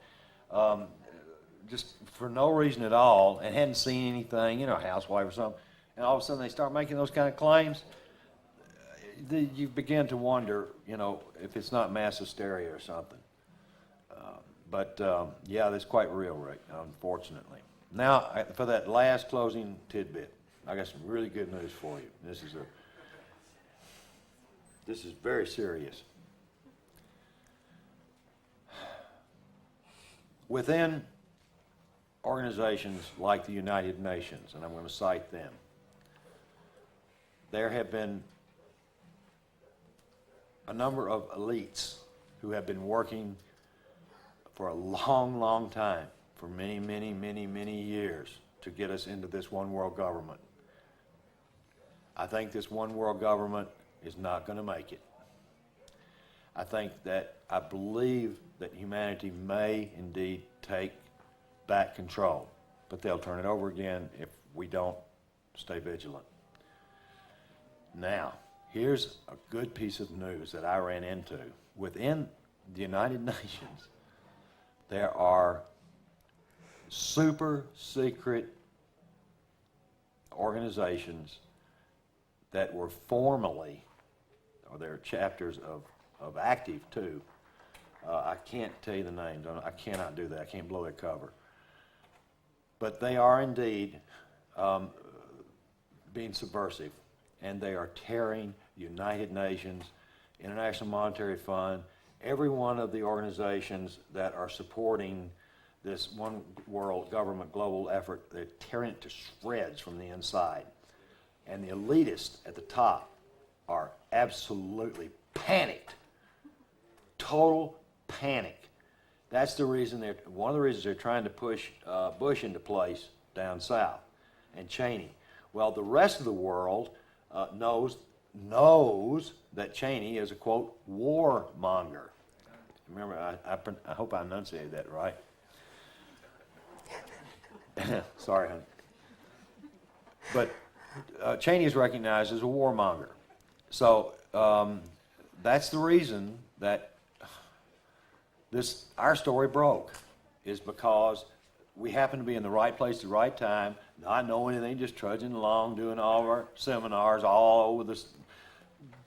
just for no reason at all and hadn't seen anything, you know, a housewife or something, and all of a sudden they start making those kind of claims, you begin to wonder, you know, if it's not mass hysteria or something. Yeah, that's quite real, Rick, unfortunately. Now, for that last closing tidbit, I got some really good news for you. This is very serious. Within organizations like the United Nations, and I'm going to cite them, there have been a number of elites who have been working for a long, long time, for many, many, many, many years, to get us into this one world government. I think this one world government is not going to make it. I believe that humanity may indeed take back control, but they'll turn it over again if we don't stay vigilant. Now, here's a good piece of news that I ran into. Within the United Nations, there are super secret organizations that were formerly, or there are chapters of active too. I can't tell you the names. I cannot do that. I can't blow their cover. But they are indeed being subversive, and they are tearing United Nations, International Monetary Fund, every one of the organizations that are supporting this one world government global effort. They're tearing it to shreds from the inside. And the elitists at the top are absolutely panicked. Total panic. That's the reason one of the reasons they're trying to push Bush into place down south, and Cheney. Well, the rest of the world knows that Cheney is a, quote, warmonger. Remember, I hope I enunciated that right. Sorry, honey. But Cheney is recognized as a warmonger. So that's the reason that our story broke, is because we happened to be in the right place at the right time, not knowing anything, just trudging along, doing all of our seminars all over this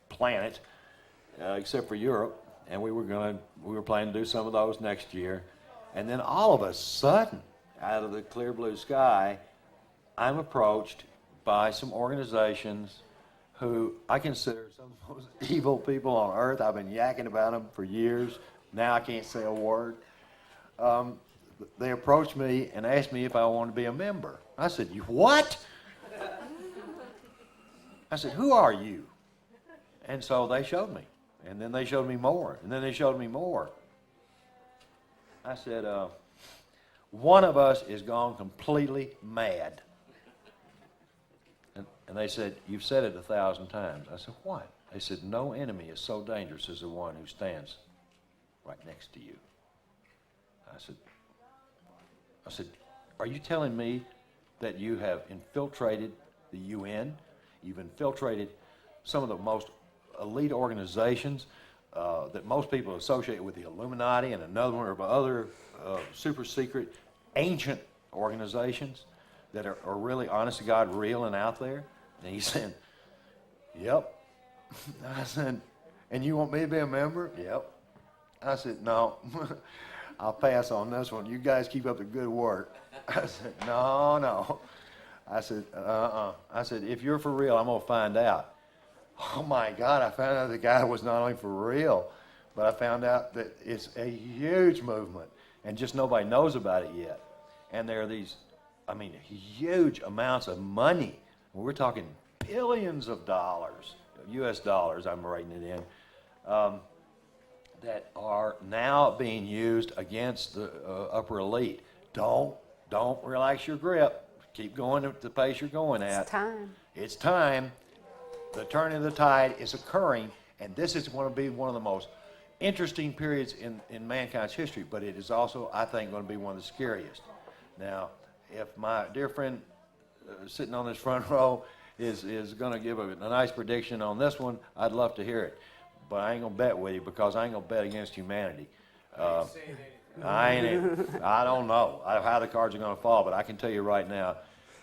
planet, except for Europe, and we were planning to do some of those next year, and then all of a sudden, out of the clear blue sky, I'm approached by some organizations who I consider some of the most evil people on earth. I've been yakking about them for years. Now I can't say a word. They approached me and asked me if I wanted to be a member. I said, "You what?" I said, "Who are you?" And so they showed me. And then they showed me more. And then they showed me more. I said, one of us is gone completely mad. And they said, "You've said it 1,000 times. I said, "What?" They said, "No enemy is so dangerous as the one who stands right next to you." I said, "Are you telling me that you have infiltrated the UN? You've infiltrated some of the most elite organizations that most people associate with the Illuminati and another one of other super secret ancient organizations that are really, honest to God, real and out there?" And he said, "Yep." I said, "And you want me to be a member?" "Yep." I said, "No, I'll pass on this one. You guys keep up the good work." I said, No. I said, I said, "If you're for real, I'm going to find out." Oh my God, I found out the guy was not only for real, but I found out that it's a huge movement and just nobody knows about it yet. And there are these, huge amounts of money. We're talking billions of dollars, US dollars, I'm writing it in, that are now being used against the upper elite. Don't relax your grip. Keep going at the pace you're going at. It's time. It's time. The turning of the tide is occurring, and this is going to be one of the most interesting periods in mankind's history, but it is also, I think, going to be one of the scariest. Now, if my dear friend sitting on this front row is going to give a nice prediction on this one, I'd love to hear it. But I ain't going to bet with you, because I ain't going to bet against humanity. I don't know how the cards are going to fall, but I can tell you right now,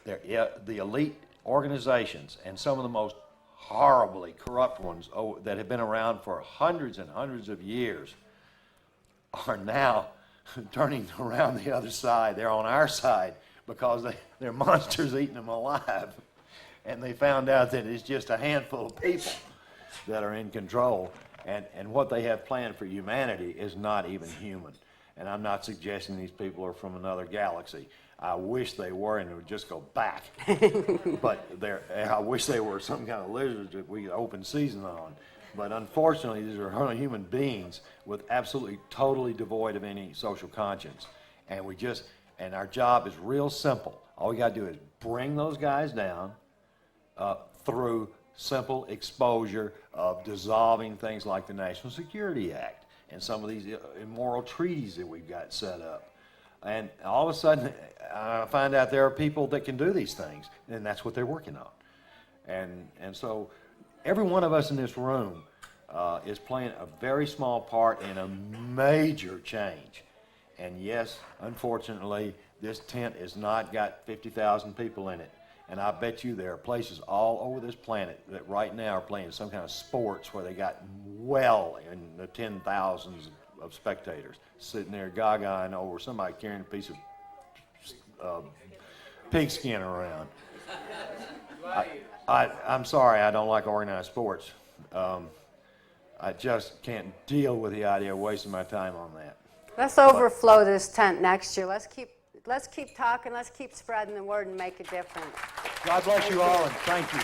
the elite organizations and some of the most horribly corrupt ones that have been around for hundreds and hundreds of years are now turning around the other side. They're on our side because they're monsters eating them alive. And they found out that it's just a handful of people that are in control. And what they have planned for humanity is not even human. And I'm not suggesting these people are from another galaxy. I wish they were, and it would just go back. But I wish they were some kind of lizards that we could open season on. But unfortunately, these are human beings with absolutely, totally devoid of any social conscience. And our job is real simple. All we got to do is bring those guys down through simple exposure of dissolving things like the National Security Act and some of these immoral treaties that we've got set up. And all of a sudden, I find out there are people that can do these things, and that's what they're working on. And so every one of us in this room is playing a very small part in a major change. And yes, unfortunately, this tent has not got 50,000 people in it. And I bet you there are places all over this planet that right now are playing some kind of sports where they got well in the 10,000s of spectators sitting there gaga over somebody carrying a piece of pigskin around. I'm sorry, I don't like organized sports. I just can't deal with the idea of wasting my time on that. Let's overflow this tent next year. Let's keep talking. Let's keep spreading the word and make a difference. God bless you all, and thank you.